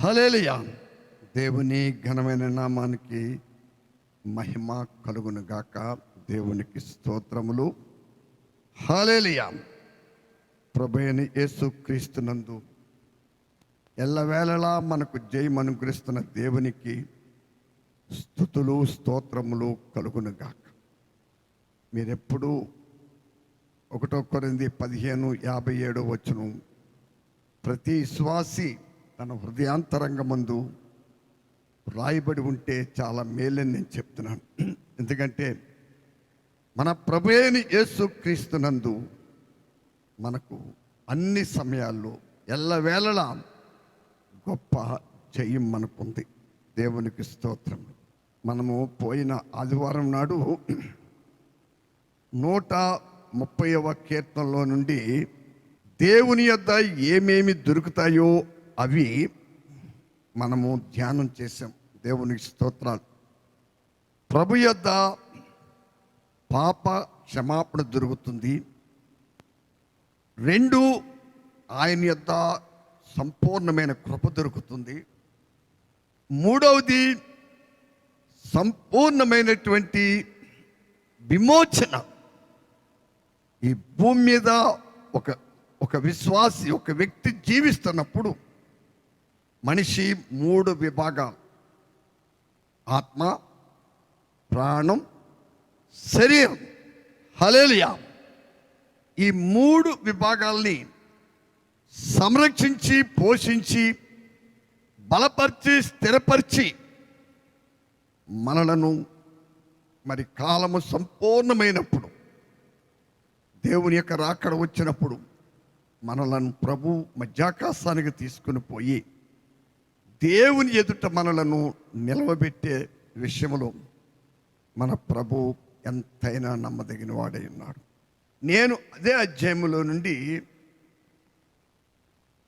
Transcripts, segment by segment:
హల్లెలూయా. దేవుని ఘనమైన నామానికి మహిమ కలుగును గాక. దేవునికి స్తోత్రములు. హల్లెలూయా. ప్రభువైన యేసుక్రీస్తునందు ఎల్లవేళలా మనకు జయం అనుగ్రహిస్తున్న దేవునికి స్తుతులు స్తోత్రములు కలుగును గాక. మీరెప్పుడు 1 కొరింథీ 15:57 ప్రతి విశ్వాసి తన హృదయాంతరంగమందు రాయబడి ఉంటే చాలా మేలని నేను చెప్తున్నాను. ఎందుకంటే మన ప్రభువైన యేసుక్రీస్తునందు మనకు అన్ని సమయాల్లో ఎల్లవేళలా గొప్ప జయం మనకుంది. దేవునికి స్తోత్రం. మనము పోయిన ఆదివారం నాడు 130వ కీర్తనలో నుండి దేవుని యొద్ద ఏమేమి దొరుకుతాయో అవి మనము ధ్యానం చేసాం. దేవునికి స్తోత్రాలు. ప్రభు యొద్ద పాప క్షమాపణ దొరుకుతుంది. 2, ఆయన యొద్ద సంపూర్ణమైన కృప దొరుకుతుంది. 3వది సంపూర్ణమైనటువంటి విమోచన. ఈ భూమి మీద ఒక విశ్వాసి, ఒక వ్యక్తి జీవిస్తున్నప్పుడు మనిషి 3 విభాగాలు: ఆత్మ, ప్రాణం, శరీరం. హల్లెలూయా. ఈ 3 విభాగాల్ని సంరక్షించి పోషించి బలపరిచి స్థిరపరిచి మనలను మరి కాలము సంపూర్ణమైనప్పుడు, దేవుని యొక్క రాకడ వచ్చినప్పుడు మనలను ప్రభు మధ్యాకాశానికి తీసుకుని పోయి దేవుని ఎదుట మనలను నిలవబెట్టే విషయంలో మన ప్రభు ఎంతైనా నమ్మదగిన వాడై ఉన్నాడు. నేను అదే అధ్యాయంలో నుండి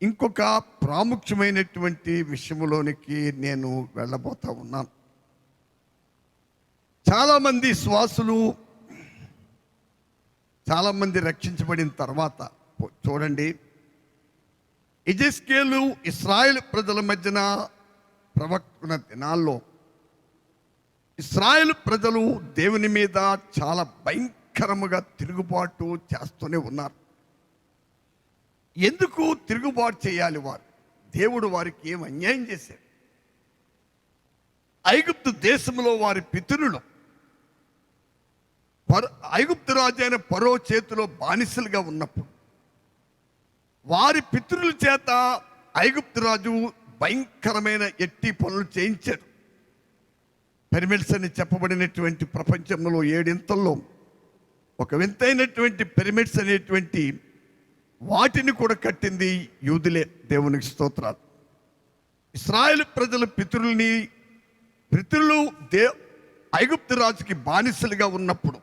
ఇంకొక ప్రాముఖ్యమైనటువంటి విషయంలోనికి నేను వెళ్ళబోతా ఉన్నాను. చాలామంది శ్వాసులు, చాలామంది రక్షించబడిన తర్వాత చూడండి, యెహెజ్కేలు ఇశ్రాయేల్ ప్రజల మధ్యన ప్రవక్తన దినాల్లో ఇశ్రాయేల్ ప్రజలు దేవుని మీద చాలా భయంకరముగా తిరుగుబాటు చేస్తూనే ఉన్నారు. ఎందుకు తిరుగుబాటు చేయాలి వారు? దేవుడు వారికి ఏం అన్యాయం చేశాడు? ఐగుప్తు దేశంలో వారి పితరులు ఐగుప్తు రాజు అయిన ఫరో చేతిలో బానిసలుగా ఉన్నప్పుడు వారి పితరుల చేత ఐగుప్తు రాజు భయంకరమైన ఎట్టి పనులు చేయించాడు. పిరమిడ్స్ అని చెప్పబడినటువంటి ప్రపంచంలో 7 ఇంతల్లో ఒక వింతైనటువంటి పిరమిడ్స్ అనేటువంటి వాటిని కూడా కట్టింది యూదులే. దేవునికి స్తోత్రాలు. ఇశ్రాయేలు ప్రజల పితరులు ఐగుప్తు రాజుకి బానిసలుగా ఉన్నప్పుడు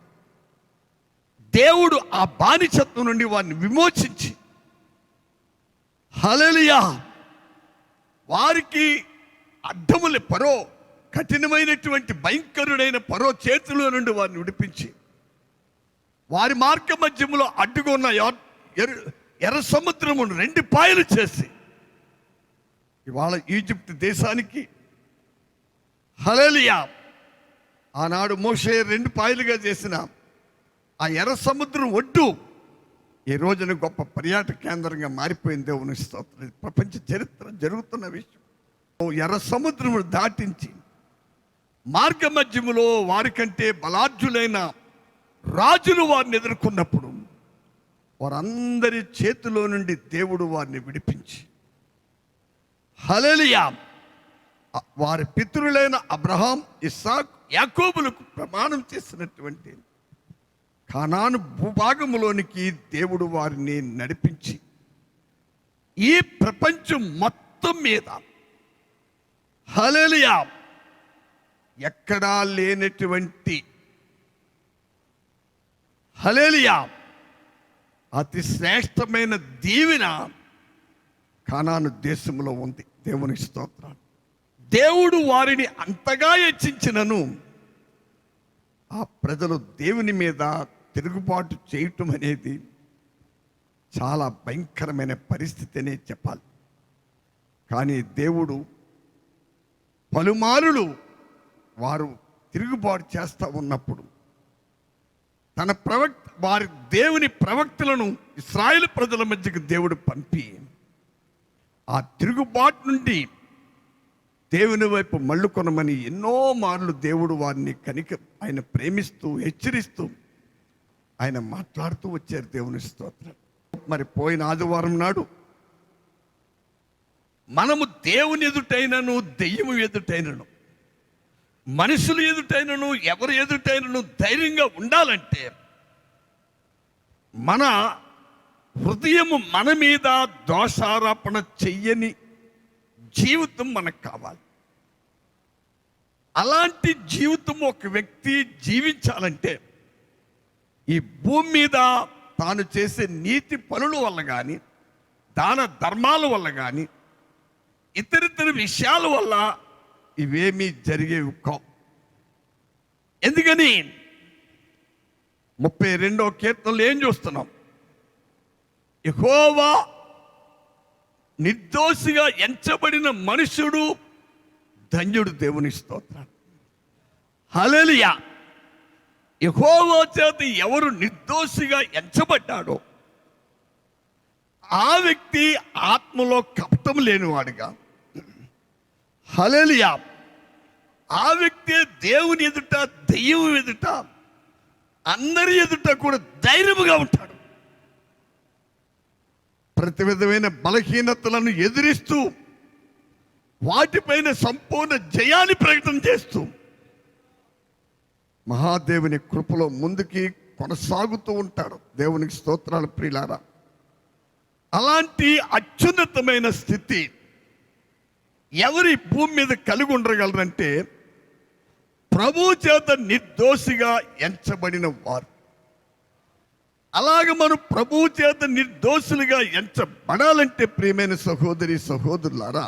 దేవుడు ఆ బానిసత్వం నుండి వారిని విమోచించి, హల్లెలూయా, వారికి అడ్డములు ఫరో, కఠినమైనటువంటి భయంకరుడైన ఫరో చేతిలో నుండి వారిని విడిపించి వారి మార్గ మధ్యములో అడ్డుకున్న ఎర్ర సముద్రమును 2 పాయలు చేసి ఇవాళ ఈజిప్ట్ దేశానికి, హల్లెలూయా, ఆనాడు మోషే 2 పాయలుగా చేసిన ఆ ఎర్ర సముద్రం ఒడ్డు ఈ రోజున గొప్ప పర్యాటక కేంద్రంగా మారిపోయింది. దేవుని స్తోత్రం. ప్రపంచ చరిత్ర జరుగుతున్న విషయం. ఎర్ర సముద్రము దాటించి మార్గ మధ్యములో వారికంటే బలాఢ్యులైన రాజులు వారిని ఎదుర్కొన్నప్పుడు వారందరి చేతిలో నుండి దేవుడు వారిని విడిపించి, హల్లెలూయా, వారి పితరులైన అబ్రహాం, ఇస్సాకు, యాకోబులకు ప్రమాణం చేసినటువంటి కనాను భూభాగములోనికి దేవుడు వారిని నడిపించి ఈ ప్రపంచం మొత్తం మీద, హల్లెలూయా, ఎక్కడా లేనటువంటి, హల్లెలూయా, అతి శ్రేష్టమైన దీవెన కనాను దేశంలో ఉంది. దేవుని స్తోత్రాలు. దేవుడు వారిని అంతగా హెచ్చించినను ఆ ప్రజలు దేవుని మీద తిరుగుబాటు చేయటం అనేది చాలా భయంకరమైన పరిస్థితి అనే చెప్పాలి. కానీ దేవుడు పలుమారులు వారు తిరుగుబాటు చేస్తూ ఉన్నప్పుడు వారి దేవుని ప్రవక్తలను ఇశ్రాయేలు ప్రజల మధ్యకు దేవుడు పంపి ఆ తిరుగుబాటు నుండి దేవుని వైపు మళ్ళుకొనమని ఎన్నో మార్లు దేవుడు వారిని ఆయన ప్రేమిస్తూ హెచ్చరిస్తూ ఆయన మాట్లాడుతూ వచ్చారు. దేవుని స్తోత్రం. మరి పోయిన ఆదివారం నాడు మనము దేవుని ఎదుటైనను దెయ్యము ఎదుటైనను మనుషులు ఎదుటైనను ఎవరు ఎదుటైనను ధైర్యంగా ఉండాలంటే మన హృదయము మన మీద దోషారోపణ చెయ్యని జీవితం మనకు కావాలి. అలాంటి జీవితం ఒక వ్యక్తి జీవించాలంటే ఈ భూమి మీద తాను చేసే నీతి పనుల వల్ల కానీ దాన ధర్మాల వల్ల కానీ ఇతరితర విషయాల వల్ల ఇవేమీ జరిగేవి కావు. ఎందుకని 32వ కీర్తనలో ఏం చూస్తున్నాం? యెహోవా నిర్దోషిగా ఎంచబడిన మనుషుడు ధన్యుడు. దేవుని స్తోత్రం. హల్లెలూయా. యెహోవా చేత ఎవరు నిర్దోషిగా ఎంచబడ్డాడో ఆ వ్యక్తి ఆత్మలో కపటం లేనివాడుగా, హల్లెలూయా, ఆ వ్యక్తి దేవుని ఎదుట దెయ్యం ఎదుట అందరి ఎదుట కూడా ధైర్యముగా ఉంటాడు. ప్రతి విధమైన బలహీనతలను ఎదిరిస్తూ వాటిపైన సంపూర్ణ జయాన్ని ప్రకటన చేస్తూ మహాదేవుని కృపలో ముందుకి కొనసాగుతూ ఉంటాడు. దేవునికి స్తోత్రాలు ప్రియులారా. అలాంటి అత్యున్నతమైన స్థితి ఎవరి భూమి మీద కలిగి ఉండగలరంటే ప్రభు చేత నిర్దోషిగా ఎంచబడిన వారు. అలాగ మనం ప్రభు చేత నిర్దోషులుగా ఎంచబడాలంటే ప్రియమైన సహోదరి సహోదరులారా,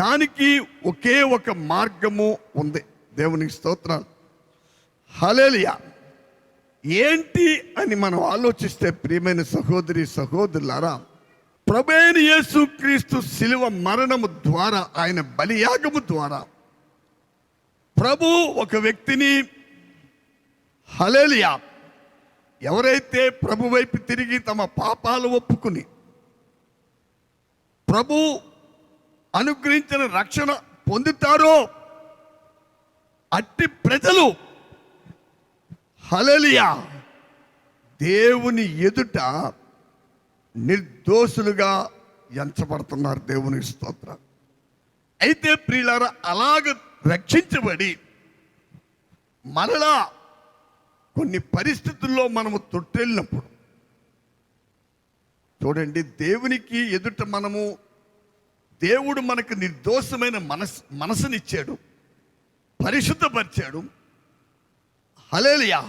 దానికి ఒకే ఒక మార్గము ఉంది. దేవునికి స్తోత్రాలు. హల్లెలూయా. ఏంటి అని మనం ఆలోచిస్తే ప్రియమైన సహోదరి సహోదరులారా, ప్రభువైన యేసుక్రీస్తు శిలువ మరణము ద్వారా, ఆయన బలియాగము ద్వారా ప్రభు ఒక వ్యక్తిని, హల్లెలూయా, ఎవరైతే ప్రభు వైపు తిరిగి తమ పాపాలు ఒప్పుకుని ప్రభు అనుగ్రహించిన రక్షణ పొందుతారో అట్టి ప్రజలు, హల్లెలూయా, దేవుని ఎదుట నిర్దోషులుగా ఎంచబడుతున్నారు. దేవుని స్తోత్రం. అయితే ప్రియులారా, అలాగ రక్షించబడి మరలా కొన్ని పరిస్థితుల్లో మనము తొట్టెళ్ళినప్పుడు చూడండి, దేవునికి ఎదుట దేవుడు మనకు నిర్దోషమైన మనసునిచ్చాడు, పరిశుద్ధపరిచాడు, హల్లెలూయా,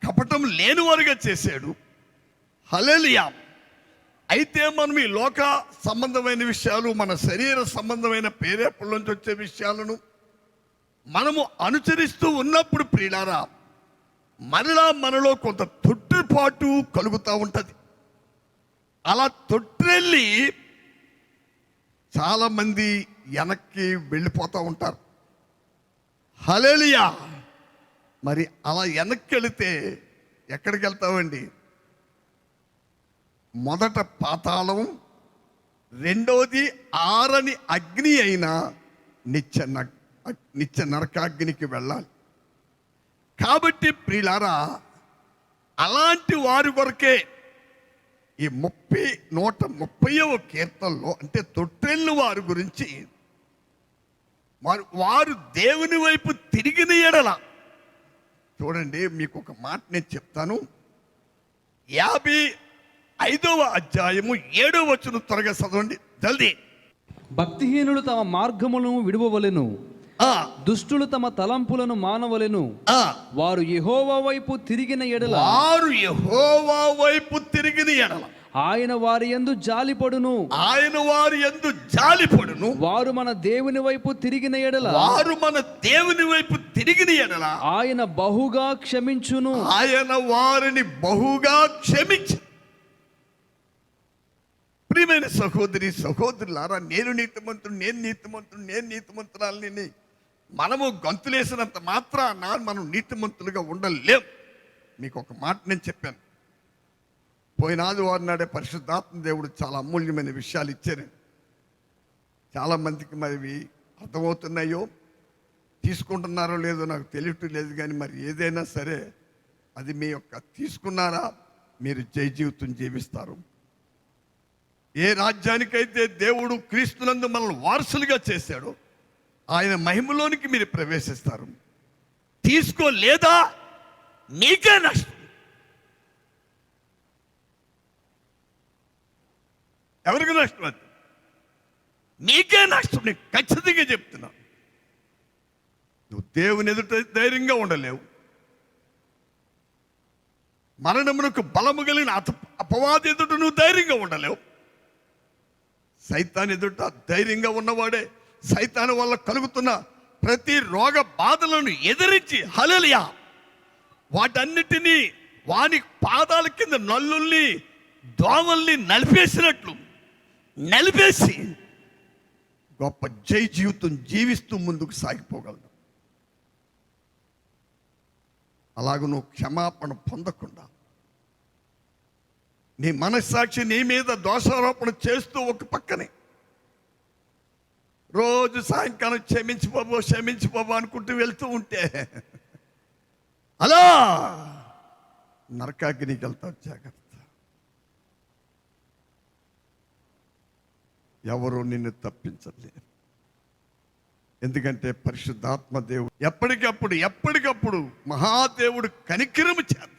కపటం లేనివారుగా చేశాడు, హల్లెలూయా. అయితే మనం ఈ లోక సంబంధమైన విషయాలు, మన శరీర సంబంధమైన ప్రేరేపణల నుంచి వచ్చే విషయాలను మనము అనుసరిస్తూ ఉన్నప్పుడు ప్రియులారా, మరలా మనలో కొంత తొట్టిపాటు కలుగుతూ ఉంటుంది. అలా తొట్టిల్లి చాలామంది వెనక్కి వెళ్ళిపోతూ ఉంటారు. హల్లెలూయా. మరి అలా వెనక్కి వెళితే ఎక్కడికి వెళ్తామండి? మొదట పాతాళం, రెండవది ఆరని అగ్ని అయిన నిత్య నరకాగ్నికి వెళ్ళాలి. కాబట్టి ప్రియులారా, అలాంటి వారి కొరకే ఈ 130వ కీర్తనలో, అంటే తొట్టెళ్ళు వారి గురించి, వారు దేవుని వైపు తిరిగిన ఎడల, చూడండి మీకు ఒక మాట నేను చెప్తాను. 55వ అధ్యాయము 7వ వచనం త్వరగా చదవండి, జల్దీ. భక్తిహీనులు తమ మార్గములను విడువవలెను, దుష్టులు తమ తలంపులను మానవలెను. వారు యెహోవా వైపు తిరిగిన ఎడల, ఆయన వారి యందు జాలిపడును, వారు మన దేవుని వైపు తిరిగిన ఎడల, ఆయన బహుగా క్షమించును, ఆయన వారిని బహుగా క్షమించు. ప్రియమైన సహోదరి సహోదరులారా, నేను నీతిమంతురాలని మనము గంతులేసినంత మాత్రాన మనం నీతిమంతులుగా ఉండలేం. మీకు ఒక మాట నేను చెప్పాను. పోయిన ఆదివారం నాడే పరిశుద్ధాత్మ దేవుడు చాలా అమూల్యమైన విషయాలు ఇచ్చారు. చాలామందికి మరి అర్థమవుతున్నాయో తీసుకుంటున్నారో లేదో నాకు తెలియటం లేదు, కానీ మరి ఏదైనా సరే అది మీ యొక్క తీసుకున్నారా మీరు జయ జీవితం జీవిస్తారు. ఏ రాజ్యానికైతే దేవుడు క్రీస్తునందు మనల్ని వారసులుగా చేశాడో ఆయన మహిమలోనికి మీరు ప్రవేశిస్తారు. తీసుకోలేదా మీకే నష్టం. ఎవరికి నష్టం? అది మీకే నష్టం. నేను ఖచ్చితంగా చెప్తున్నా. నువ్వు దేవుని ఎదుట ధైర్యంగా ఉండలేవు. మరణమునకు బలము కలిగిన అపవాది ఎదుట నువ్వు ధైర్యంగా ఉండలేవు. సైతాన్ ఎదుట ధైర్యంగా ఉన్నవాడే సైతాను వల్ల కలుగుతున్న ప్రతి రోగ బాధలను ఎదిరించి హల్లెలూయా వాటన్నిటినీ వాని పాదాల కింద నల్లుల్ని దోమల్ని నలిపేసి గొప్ప జై జీవితం జీవిస్తూ ముందుకు సాగిపోగలడు. అలాగ నువ్వు క్షమాపణ పొందకుండా నీ మనస్సాక్షి నీ మీద దోషారోపణ చేస్తూ ఒక పక్కనే రోజు సాయంకాలం క్షమించిపోబో అనుకుంటూ వెళ్తూ ఉంటే అలా నరకాగ్నికి వెళ్తావు. జాగ్రత్త. ఎవరు నిన్ను తప్పించలేరు. ఎందుకంటే పరిశుద్ధాత్మ దేవుడు ఎప్పటికప్పుడు మహాదేవుడు కనికరము చేత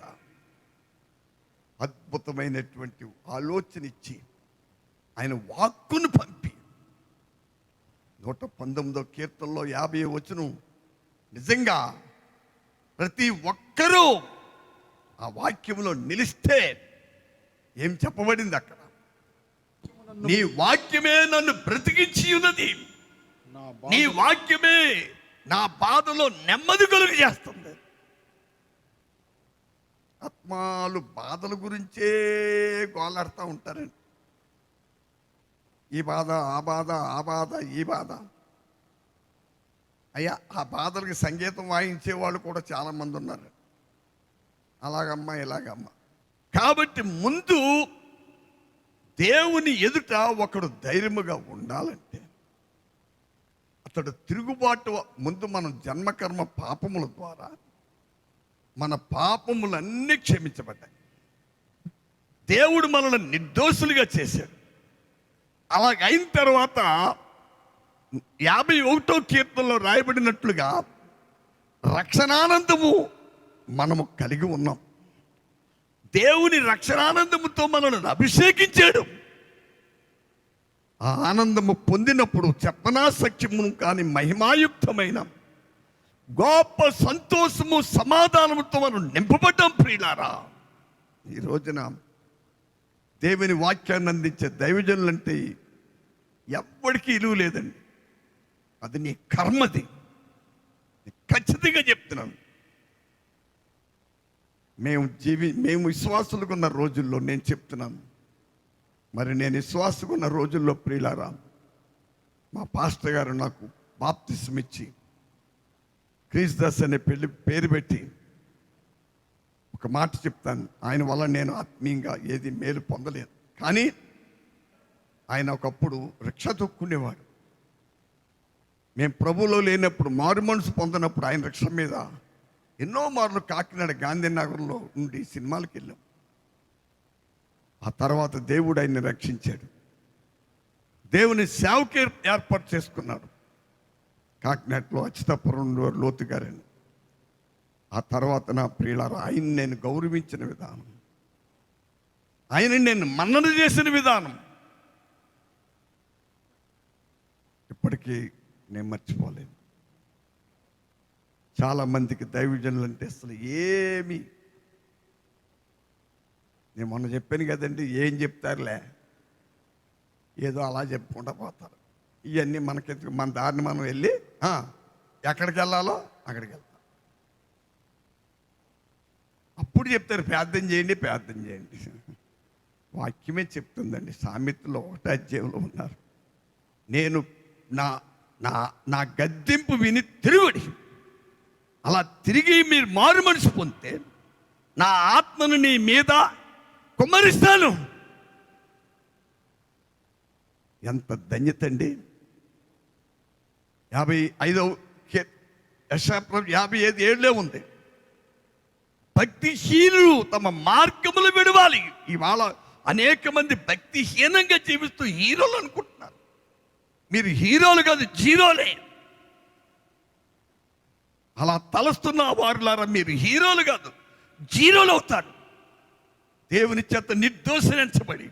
అద్భుతమైనటువంటి ఆలోచన ఇచ్చి ఆయన వాక్కును పంపి 119వ కీర్తనలో 50వ వచనం నిజంగా ప్రతి ఒక్కరూ ఆ వాక్యంలో నిలిస్తే ఏం చెప్పబడింది అక్కడ? నీ వాక్యమే నన్ను బ్రతికించి ఉన్నది, నీ వాక్యమే నా బాధలో నెమ్మది కలుగు చేస్తుంది. ఆత్మాలు బాధల గురించే గోలాడుతూ ఉంటారండి. ఈ బాధ ఆ బాధ ఈ బాధ. అయ్యా, ఆ బాధలకి సంగీతం వాయించే వాళ్ళు కూడా చాలామంది ఉన్నారు. అలాగమ్మా ఇలాగమ్మా. కాబట్టి ముందు దేవుని ఎదుట ఒకడు ధైర్యముగా ఉండాలంటే అతడు తిరుగుబాటు ముందు మనం జన్మకర్మ పాపముల ద్వారా మన పాపములన్నీ క్షమించబడ్డాయి. దేవుడు మనల్ని నిర్దోషులుగా చేశాడు. అలాగైన తర్వాత 51వ కీర్తనలో రాయబడినట్లుగా రక్షణానందము మనము కలిగి ఉన్నాం. దేవుని రక్షణానందముతో మనల్ని అభిషేకించాడు. ఆ ఆనందము పొందినప్పుడు చెప్పనాసఖ్యము కానీ మహిమాయుక్తమైన గొప్ప సంతోషము సమాధానముతో మనం నింపబడ్డాం. ప్రియులారా, ఈ రోజున దేవుని వాక్యాన్ని అందించే దైవజనులంటే ఎవ్వడికి ఇలువ లేదండి. అది నీ కర్మది. ఖచ్చితంగా చెప్తున్నాను. మేము విశ్వాసులకు ఉన్న రోజుల్లో నేను చెప్తున్నాను. మరి నేను విశ్వాసకు ఉన్న రోజుల్లో ప్రియులారా, మా పాస్టర్ గారు నాకు బాప్తిస్మం ఇచ్చి క్రీస్తుదాస్ అనే పేరు పెట్టి ఒక మాట చెప్తాను. ఆయన వల్ల నేను ఆత్మీయంగా ఏది మేలు పొందలేదు, కానీ ఆయన ఒకప్పుడు రిక్షా తొక్కునేవాడు. మేము ప్రభువులో లేనప్పుడు మారు మనసు పొందినప్పుడు ఆయన రిక్షా మీద ఎన్నో మార్లు కాకినాడ గాంధీనగర్లో నుండి సినిమాలకు వెళ్ళాం. ఆ తర్వాత దేవుడు ఆయన్ని రక్షించాడు. దేవుని సేవకి ఏర్పాటు చేసుకున్నాడు. కాకినాడలో అచ్యుతాపురంలో లోతు గారని. ఆ తర్వాత నా ప్రియులారా, ఆయన నేను గౌరవించిన విధానం, ఆయన నేను మన్నన చేసిన విధానం ఇప్పటికీ నేను మర్చిపోలేను. చాలామందికి దైవజనులు అంటే అసలు ఏమి, నేను మొన్న చెప్పాను కదండి, ఏం చెప్తారులే, ఏదో అలా చెప్పుకుంటూ పోతారు. ఇవన్నీ మనకెందుకు, మన దారిని మనం వెళ్ళి ఎక్కడికి వెళ్ళాలో అక్కడికి వెళ్తాం. అప్పుడు చెప్తారు ప్రార్థన చేయండి. వాక్యమే చెప్తుందండి. సామెతలో 1వ అధ్యాయంలో ఉన్నారు. నేను నా నా నా గద్దింపు విని తిరుగుడి. అలా తిరిగి మీరు మారు మనసు పొందితే నా ఆత్మను నీ మీద కుమ్మరిస్తాను. ఎంత ధన్యత అండి. 55వ యెషయా 55:7 ఉంది. భక్తిహీనులు తమ మార్గములు విడవాలి. ఇవాళ అనేక మంది భక్తిహీనంగా జీవిస్తూ హీరోలు అనుకుంటున్నారు. మీరు హీరోలు కాదు, జీరోలే. అలా తలస్తున్న వారులారా, మీరు హీరోలు కాదు, జీరోలు అవుతారు. దేవుని చేత నిర్దోషించబడి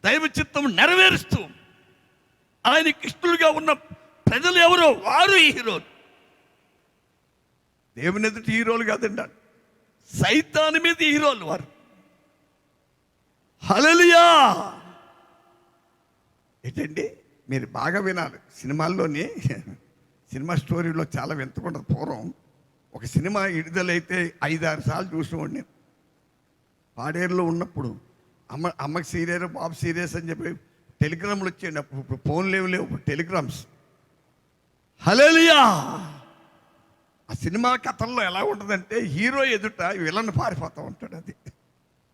దైవ చిత్తం నెరవేరుస్తూ ఆయనకి ఇష్టలుగా ఉన్న ప్రజలు ఎవరో వారు హీరోలు. దేవుని ఎదుటి హీరోలు కాదండి, సైతాను మీద హీరోలు వారు. హల్లెలూయా. ఏంటండి, మీరు బాగా వినాలి. సినిమా స్టోరీలో చాలా వింతకుండా పూర్వం ఒక సినిమా విడుదలైతే 5-6 సార్లు చూసినవాడిని. పాడేరులో ఉన్నప్పుడు అమ్మకి సీరియస్, బాబు సీరియస్ అని చెప్పి టెలిగ్రామ్లు వచ్చేయండి. అప్పుడు ఫోన్ లేవు టెలిగ్రామ్స్. హల్లెలూయా. ఆ సినిమా కథల్లో ఎలా ఉంటుందంటే హీరో ఎదుట విలన్ పారిపోతూ ఉంటాడు.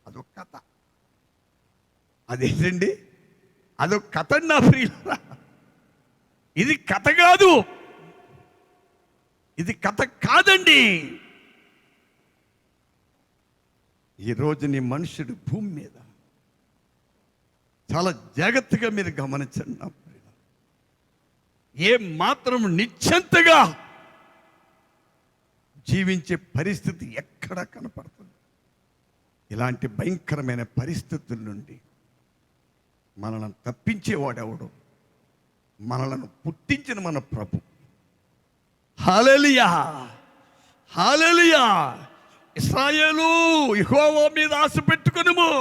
అదొక కథ. అదేంటండి, అదొక కథ నా ప్రియులారా. ఇది కథ కాదు, ఇది కథ కాదండి. ఈరోజు నీ మనుషుడు భూమి మీద చాలా జాగ్రత్తగా మీరు గమనించండి నా ప్రియులారా. ఏ మాత్రం నిశ్చంతగా జీవించే పరిస్థితి ఎక్కడా కనపడుతుంది. ఇలాంటి భయంకరమైన పరిస్థితుల నుండి మనల్ని తప్పించేవాడెవడు? మనలను పుట్టించిన మన ప్రభు. హల్లెలూయా, హల్లెలూయా. ఇశ్రాయేలు, యెహోవా మీద ఆశ పెట్టుకొనుము.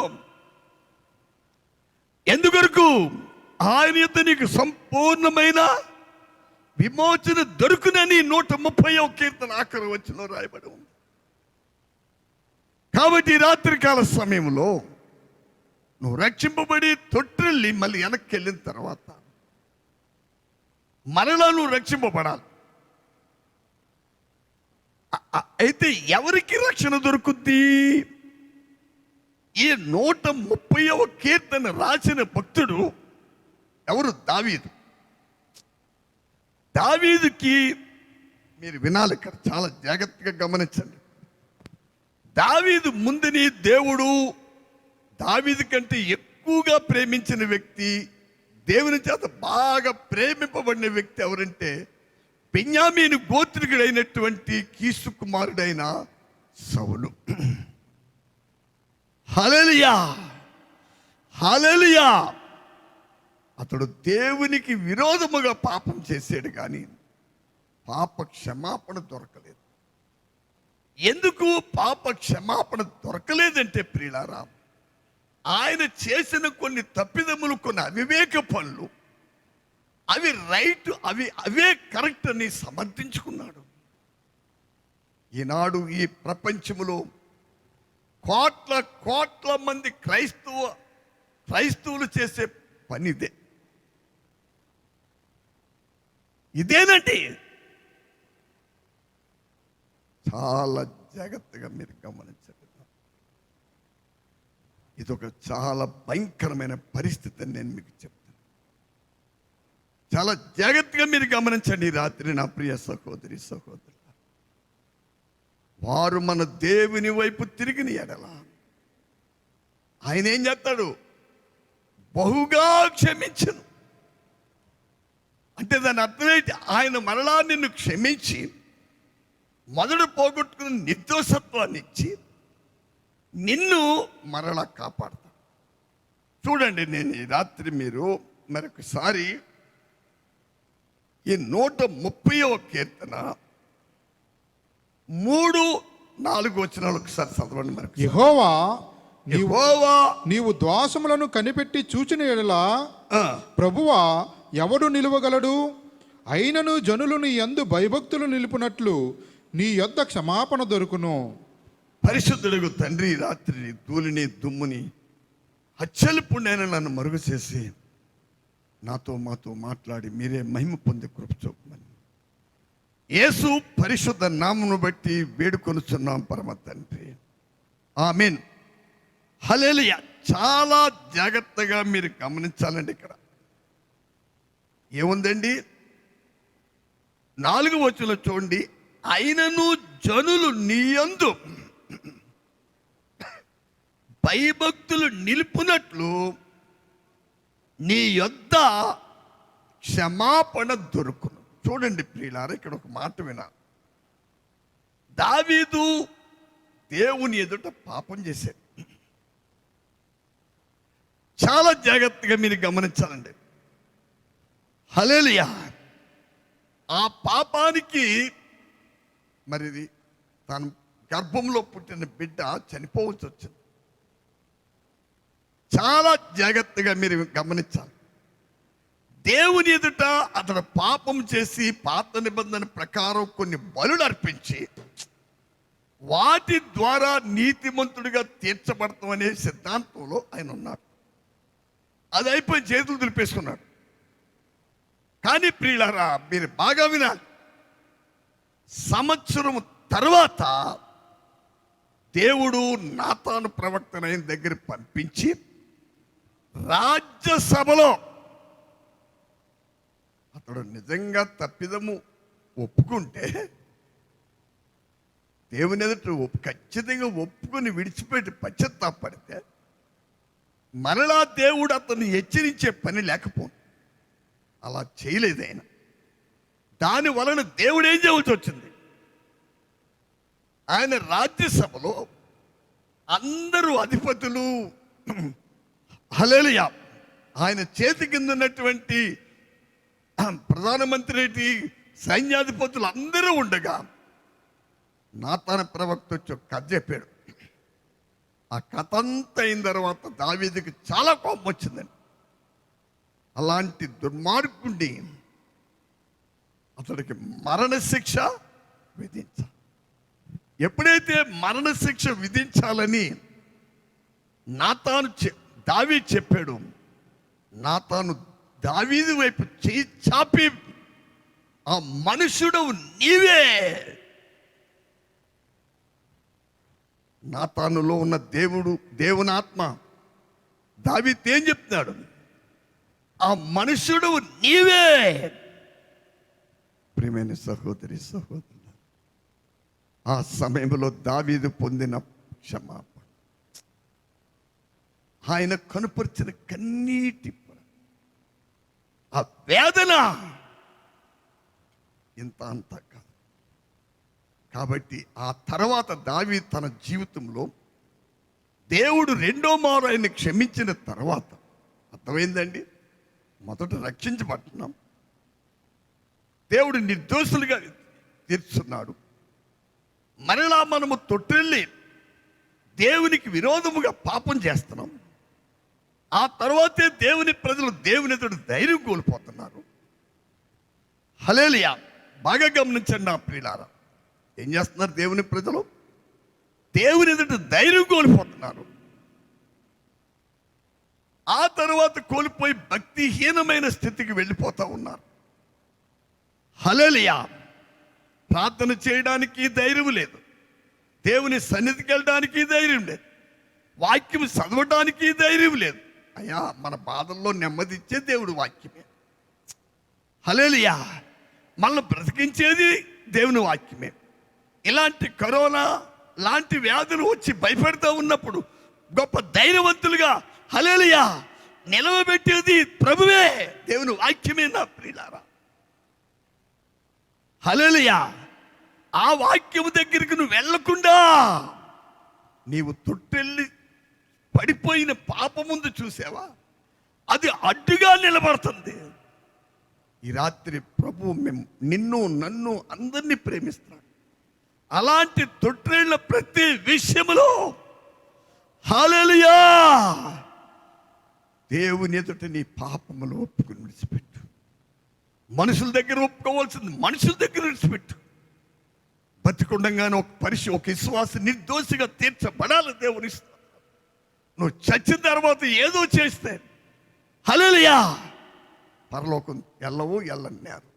ఎందుకొరకు? ఆయన యొద్ద నీకు సంపూర్ణమైన విమోచన దొరుకునని 130వ కీర్తన ఆఖరి వచనంలో రాయబడి ఉంది. కాబట్టి రాత్రికాల సమయంలో నువ్వు రక్షింపబడి తొట్టిల్లి మళ్ళీ వెనక్కి వెళ్ళిన తర్వాత మరలా నువ్వు రక్షింపబడాలి. అయితే ఎవరికి రక్షణ దొరుకుద్ది? ఈ 130వ కీర్తన రాసిన భక్తుడు ఎవరు? దావీదు. దావీదుకి మీరు వినాలి, ఇక్కడ చాలా జాగ్రత్తగా గమనించండి. దావీదు ముందుని దేవుడు దావీదు కంటే ఎక్కువగా ప్రేమించిన వ్యక్తి, దేవుని చేత బాగా ప్రేమింపబడిన వ్యక్తి ఎవరంటే బెన్యామీను గోత్రికుడైనటువంటి కీసు కుమారుడైన సౌలు. హల్లెలూయా, హల్లెలూయా. అతడు దేవునికి విరోధముగా పాపం చేశాడు, కానీ పాప క్షమాపణ దొరకలేదు. ఎందుకు పాప క్షమాపణ దొరకలేదంటే ప్రియులారా, ఆయన చేసిన కొన్ని తప్పిదములు, కొన్ని అవివేక పనులు, అవి రైట్, అవే కరెక్ట్ అని సమర్థించుకున్నాడు. ఈనాడు ఈ ప్రపంచంలో కోట్ల మంది క్రైస్తవులు చేసే పని ఇదేనండి. చాలా జాగ్రత్తగా మీరు గమనించండి. ఇదొక చాలా భయంకరమైన పరిస్థితి అని నేను మీకు చెప్తాను. చాలా జాగ్రత్తగా మీరు గమనించండి. రాత్రి నా ప్రియ సహోదరి సహోదరు, వారు మన దేవుని వైపు తిరిగిన ఎడల ఆయన ఏం చేస్తాడు? బహుగా క్షమించను. అంటే దాని అర్థమైతే ఆయన మరలా నిన్ను క్షమించి మొదలు పోగొట్టుకున్న నిర్దోషత్వాన్ని ఇచ్చి నిన్ను మరలా కాపాడతాడు. చూడండి, నేను ఈ రాత్రి మీరు మరొకసారి ఈ 130వ కీర్తన 3-4 వచనాలు ఒకసారి చదవండి. మనకు యెహోవా యెహోవా నీవు ద్వాసములను కనిపెట్టి చూచిన ఎడల ప్రభువా ఎవడు నిలువగలడు? అయినను జనులు నీ యందు భయభక్తులు నిలుపునట్లు నీ యొద్ద క్షమాపణ దొరుకును. పరిశుద్ధుడు తండ్రి, రాత్రి ధూళిని దుమ్ముని అచ్చలిపుణ్యైన నన్ను మరుగు చేసి మాతో మాట్లాడి మీరే మహిమ పొంది కృప చూపమని యేసు పరిశుద్ధ నామమును బట్టి వేడుకొనుచున్నాం పరమ తండ్రి, ఆమేన్. హల్లెలూయా. చాలా జాగ్రత్తగా మీరు గమనించాలండి. ఇక్కడ ఏముందండి? 4వ వచనంలో చూడండి. అయినను జనులు నీయందు భయభక్తులు నిలుపునట్లు నీ యొద్ద క్షమాపణ దొరుకును. చూడండి ప్రియులారా, ఇక్కడ ఒక మాట వినా. దావీదు దేవుని ఎదుట పాపం చేశాడు. చాలా జాగ్రత్తగా మీరు గమనించాలండి. హల్లెలూయా. ఆ పాపానికి మరి తన గర్భంలో పుట్టిన బిడ్డ చనిపోవచ్చు వచ్చింది. చాలా జాగ్రత్తగా మీరు గమనించాలి. దేవుని ఎదుట అతడు పాపం చేసి పాత నిబంధన ప్రకారం కొన్ని బలులు అర్పించి వాటి ద్వారా నీతిమంతుడిగా తీర్చబడతాం అనే సిద్ధాంతంలో ఆయన ఉన్నాడు. అది అయిపోయి చేతులు దులిపేసుకున్నాడు. కానీ ప్రియులారా, మీరు బాగా వినాలి. సంవత్సరం తర్వాత దేవుడు నాతాను ప్రవక్తను ఆయన దగ్గర పంపించి రాజ్యసభలో అతడు నిజంగా తప్పిదము ఒప్పుకుంటే దేవుని ఎదుట ఖచ్చితంగా ఒప్పుకొని విడిచిపెట్టి పశ్చాత్తాపడితే మరలా దేవుడు అతన్ని హెచ్చరించే పని లేకపోను. అలా చేయలేదు ఆయన. దాని వలన దేవుడు ఏం చేయవలసి వచ్చింది? ఆయన రాజ్యసభలో అందరూ అధిపతులు, హల్లెలూయా, ఆయన చేతి కింద ఉన్నటువంటి ప్రధానమంత్రి, సైన్యాధిపతులు అందరూ ఉండగా నాతాను ప్రవక్త వచ్చి ఒక కథ చెప్పాడు. ఆ కథ అంతా అయిన తర్వాత దావీదుకి చాలా కోపం వచ్చిందండి. అలాంటి దుర్మార్గుడిని అతడికి మరణశిక్ష విధించాలి. ఎప్పుడైతే మరణశిక్ష విధించాలని దావీదు చెప్పాడు, నాతాను దావీదు వైపు చేయి చాపి, ఆ మనుషుడు నీవే. నాతానులో ఉన్న దేవుని ఆత్మ దావీదు ఏం చెప్తున్నాడు? ఆ మనుషుడు నీవే. ప్రియమైన సహోదరి సహోదరులు, ఆ సమయంలో దావీదు పొందిన క్షమాపణ, ఆయన కనుపరిచిన కన్నీటి ఆ వేదన ఇంత అంత కాదు. కాబట్టి ఆ తర్వాత దావీదు తన జీవితంలో దేవుడు రెండో మారు ఆయన్ని క్షమించిన తర్వాత అర్థమైందండి. మొదట రక్షించబడుతున్నాం, దేవుడు నిర్దోషులుగా తీర్చున్నాడు. మరలా మనము తొట్టిల్లి దేవునికి విరోధముగా పాపం చేస్తున్నాం. ఆ తర్వాతే దేవుని ప్రజలు దేవుని ఎదుట ధైర్యం కోల్పోతున్నారు. హల్లెలూయా. బాగా గమనించండి నా ప్రియులారా, ఏం చేస్తున్నారు దేవుని ప్రజలు? దేవుని ఎదుట ధైర్యం కోల్పోతున్నారు. ఆ తర్వాత కోల్పోయి భక్తిహీనమైన స్థితికి వెళ్ళిపోతూ ఉన్నారు. హల్లెలూయా. ప్రార్థన చేయడానికి ధైర్యం లేదు, దేవుని సన్నిధికి వెళ్ళడానికి ధైర్యం లేదు, వాక్యం చదవడానికి ధైర్యం లేదు. అయ్యా, మన బాధల్లో నెమ్మది ఇచ్చే దేవుడు వాక్యమే. హల్లెలూయా. మనల్ని బ్రతికించేది దేవుని వాక్యమే. ఇలాంటి కరోనా లాంటి వ్యాధులు వచ్చి భయపెడతా ఉన్నప్పుడు గొప్ప ధైర్యవంతులుగా హల్లెలూయా నిలవబెట్టేది ప్రభువే, దేవుని వాక్యమే నా ప్రియులారా. హల్లెలూయా. ఆ వాక్యము దగ్గరికి నువ్వు వెళ్ళకుండా నీవు తొట్టెళ్ళి పడిపోయిన పాప ముందు చూసావా, అది అడ్డుగా నిలబడుతుంది. ఈ రాత్రి ప్రభు నిన్ను నన్ను అందరినీ ప్రేమిస్తున్నాడు. అలాంటి తొట్టిళ్ళ ప్రతి విషయంలో హల్లెలూయా దేవుని ఎదుట నీ పాపములు ఒప్పుకుని విడిచిపెట్టు. మనుషుల దగ్గర ఒప్పుకోవాల్సింది మనుషుల దగ్గర విడిచిపెట్టు. బతికుండగానే ఒక విశ్వాస నిర్దోషిగా తీర్చబడాలి దేవుని. నువ్వు చచ్చిన తర్వాత ఏదో చేస్తే హల్లెలూయా పరలోకం ఎల్లన్నారు.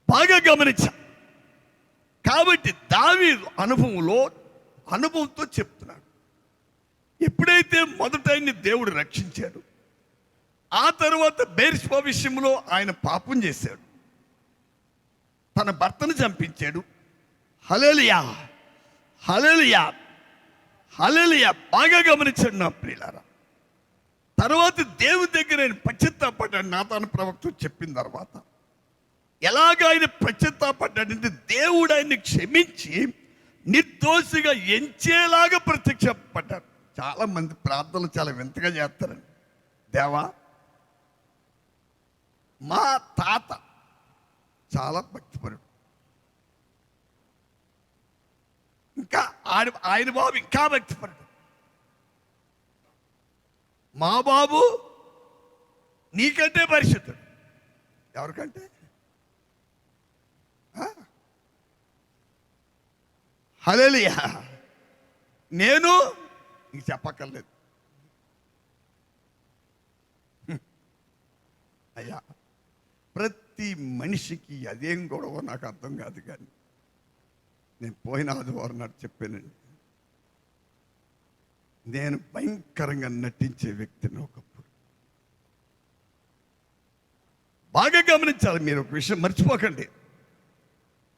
బాగా గమనించా. కాబట్టి దావీదు అనుభవంతో చెప్తున్నాడు. ఎప్పుడైతే మొదట ఆయన్ని దేవుడు రక్షించాడు, ఆ తర్వాత బెర్షెబా విషయంలో ఆయన పాపం చేశాడు, తన భర్తను చంపించాడు. హల్లెలూయా హల్లెలూయా హల్లెలూయా. బాగా గమనించాడు నా ప్రియులారా. తర్వాత దేవుని దగ్గర ఆయన పశ్చాత్తాపడ్డాడు. నాతాను ప్రవక్త చెప్పిన తర్వాత ఎలాగ ఆయన పశ్చాత్తాపడ్డాడంటే దేవుడు ఆయన్ని క్షమించి నిర్దోషిగా ఎంచేలాగా ప్రత్యక్షపడ్డాడు. చాలా మంది ప్రార్థనలు చాలా వింతగా చేస్తారండి. దేవా, మా తాత చాలా భక్తిపరుడు, ఇంకా ఆయన బాబు ఇంకా భక్తిపరుడు, మా బాబు నీకంటే పరిశుద్ధుడు. ఎవరికంటే? హల్లెలూయా. నేను ఇంక చెప్పక్కర్లేదు. అయ్యా, ప్రతి మనిషికి అదేం గొడవ నాకు అర్థం కాదు, కానీ నేను పోయిన ఆదివారం నాడు చెప్పానండి, నేను భయంకరంగా నటించే వ్యక్తిని ఒకప్పుడు. బాగా గమనించాలి మీరు, ఒక విషయం మర్చిపోకండి.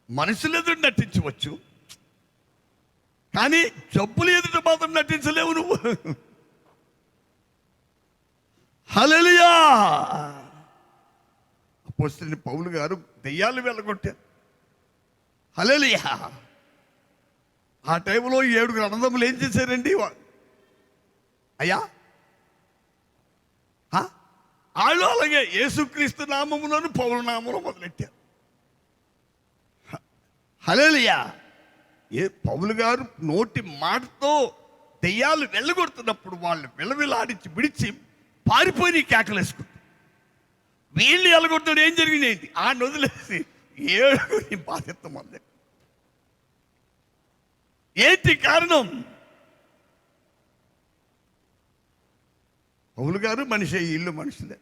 మనుషులు ఎదురు నటించవచ్చు, కానీ జబ్బులు ఎదుట మాత్రం నటించలేవు నువ్వు. హల్లెలూయా. అపోస్తలుడైన పౌలు గారు దెయ్యాలు వెళ్ళగొట్టారు. హల్లెలూయా. ఆ టైంలో 7 అన్నదమ్ములు ఏం చేశారండి? అయ్యా, వాళ్ళు అలాగే యేసుక్రీస్తు నామములను పౌలు నామములో మొదలెట్టారు. హల్లెలూయా. పౌలు గారు నోటి మాటతో దెయ్యాలు వెళ్ళగొడుతున్నప్పుడు వాళ్ళు విలవిలాడించి విడిచి పారిపోయి కేకలేసుకుంటారు. వీళ్ళు వెళ్ళగొట్టాడు. ఏం జరిగింది? ఆ వదిలేసి 7 బాధ్యత మొదలు. ఏంటి కారణం? పౌలు గారు మనిషి, ఇల్లు మనుషులే.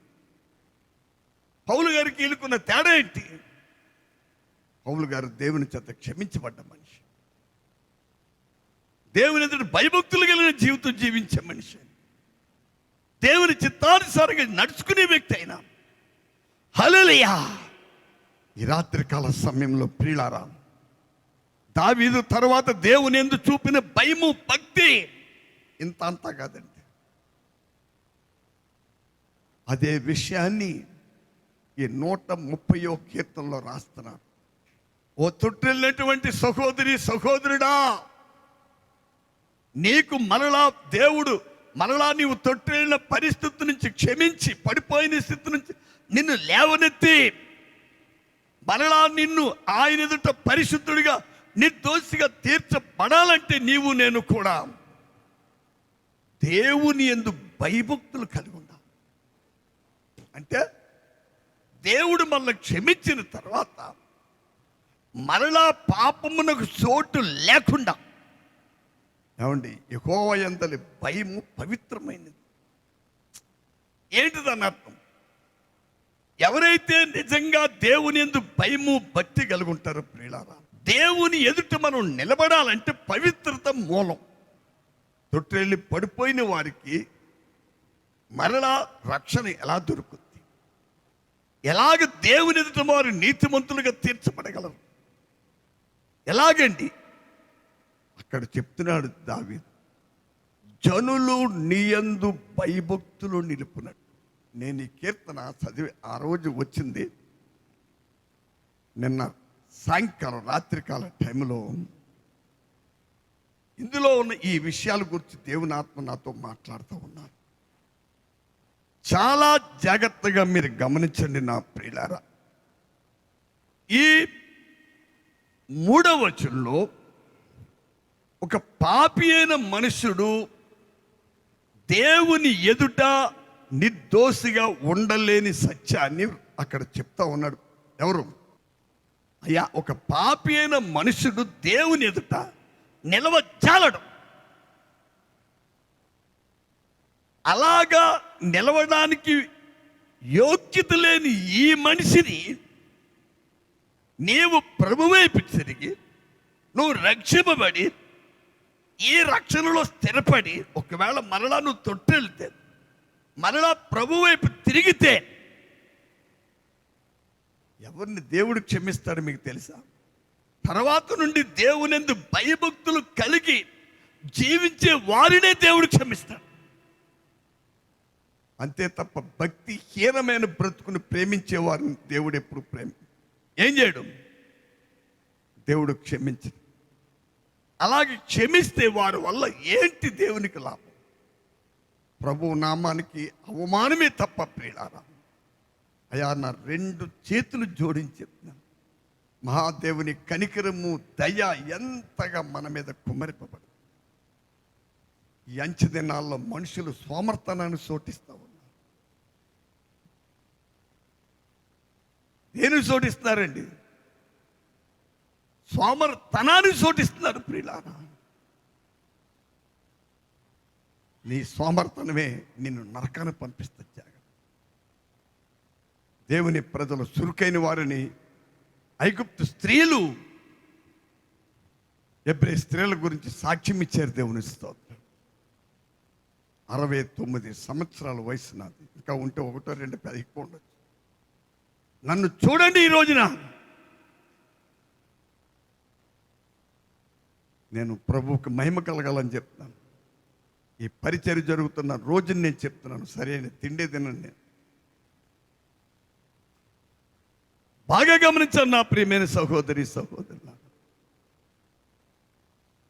పౌలు గారికి ఇల్లుకున్న తేడా ఏంటి? పౌలు గారు దేవుని చేత క్షమించబడ్డ మనిషి, దేవుని ఎదుట భయభక్తులు కలిగిన జీవితం జీవించే మనిషి, దేవుని చిత్తానుసారంగా నడుచుకునే వ్యక్తి అయినా. హల్లెలూయా. ఈ రాత్రికాల సమయంలో ప్రియులారా, దావీదు తర్వాత దేవుని యందు చూపిన భయము, భక్తి ఇంత అంతా కాదండి. అదే విషయాన్ని ఈ 130వ కీర్తనలో రాస్తున్నాడు. ఓ తొట్టిల్లినటువంటి సహోదరి, సహోదరుడా, నీకు మరలా నీవు తొట్టిల్లిన పరిస్థితి నుంచి క్షమించి, పడిపోయిన స్థితి నుంచి నిన్ను లేవనెత్తి మరలా నిన్ను ఆయన ఎదుట పరిశుద్ధుడిగా, నిర్దోషిగా తీర్చబడాలంటే నీవు నేను కూడా దేవుని యందు భయభక్తులు కలిగి ఉండాలి. అంటే దేవుడు మనల్ని క్షమించిన తర్వాత మరలా పాపమునకు చోటు లేకుండా, ఏమండి, యెహోవా యందలి భయము పవిత్రమైనది. ఏంటిదని అర్థం? ఎవరైతే నిజంగా దేవుని యందు భయము, భక్తి కలిగి ఉంటారో ప్రియులారా, దేవుని ఎదుట మనం నిలబడాలంటే పవిత్రత మూలం. తొట్టిల్లి పడిపోయిన వారికి మరలా రక్షణ ఎలా దొరుకుతుంది? ఎలాగ దేవుని ఎదుట వారు నీతిమంతులుగా తీర్చబడగలరు? ఎలాగండి? అక్కడ చెప్తున్నాడు దావీదు, జనులు నీయందు భయభక్తులు నిలుపునట్టు. నేను ఈ కీర్తన చదివి ఆ రోజు వచ్చింది నిన్న సాయంకాలం రాత్రికాల టైంలో. ఇందులో ఉన్న ఈ విషయాల గురించి దేవుని ఆత్మ నాతో మాట్లాడుతూ ఉన్నారు. చాలా జాగ్రత్తగా మీరు గమనించండి నా ప్రియులారా. ఈ 3వ వచనంలో ఒక పాపి అయిన మనుషుడు దేవుని ఎదుట నిర్దోషిగా ఉండలేని సత్యాన్ని అక్కడ చెప్తా ఉన్నాడు. ఎవరు? అయ్యా, ఒక పాపి అయిన మనుషుడు దేవుని ఎదుట నిలవజాలడు. అలాగా నిలవడానికి యోగ్యత లేని ఈ మనిషిని నీవు ప్రభువైపు తిరిగి నువ్వు రక్షింపబడి ఈ రక్షణలో స్థిరపడి ఒకవేళ మరలా నువ్వు తొట్టెళ్తే మరలా ప్రభువైపు తిరిగితే ఎవరిని దేవుడు క్షమిస్తాడు మీకు తెలుసా? తర్వాత నుండి దేవునిందు భయభక్తులు కలిగి జీవించే వారినే దేవుడు క్షమిస్తాడు. అంతే తప్ప భక్తిహీనమైన బ్రతుకును ప్రేమించే వారిని దేవుడు ఎప్పుడు ఏం చేయడం? దేవుడు క్షమించడు. అలాగే క్షమిస్తే వారి వల్ల ఏంటి దేవునికి లాభం? ప్రభు నామానికి అవమానమే తప్ప ప్రియులారా. అయ్యా, నా 2 చేతులు జోడించి చెప్తున్నాను, మహాదేవుని కనికరము దయ ఎంతగా మన మీద కుమ్మరిపబడు. ఈ అంచె దినాల్లో మనుషులు సోమర్థనాన్ని సోటిస్తూ ఉన్నారు. దేని సోటిస్తున్నారండి? సోమర్థనాన్ని సోటిస్తున్నారు ప్రియులారా. నీ సోమర్థనమే నిన్ను నరకాన్ని పంపిస్తుంది. జాగ్రత్త. దేవుని ప్రజలు చురుకైన వారిని ఐగుప్తు స్త్రీలు హెబ్రీ స్త్రీల గురించి సాక్ష్యం ఇచ్చారు. దేవుని స్తోత్రం. 69 సంవత్సరాల వయసు నాది. ఇంకా ఉంటే 1, 2 ఎక్కువ ఉండొచ్చు. నన్ను చూడండి ఈ రోజున. నేను ప్రభువుకి మహిమ కలగాలని చెప్తున్నాను. ఈ పరిచర్య జరుగుతున్న రోజుని నేను చెప్తున్నాను. సరైన తిండి తినను. నేను బాగా గమనించాను నా ప్రియమైన సహోదరి సహోదరుల.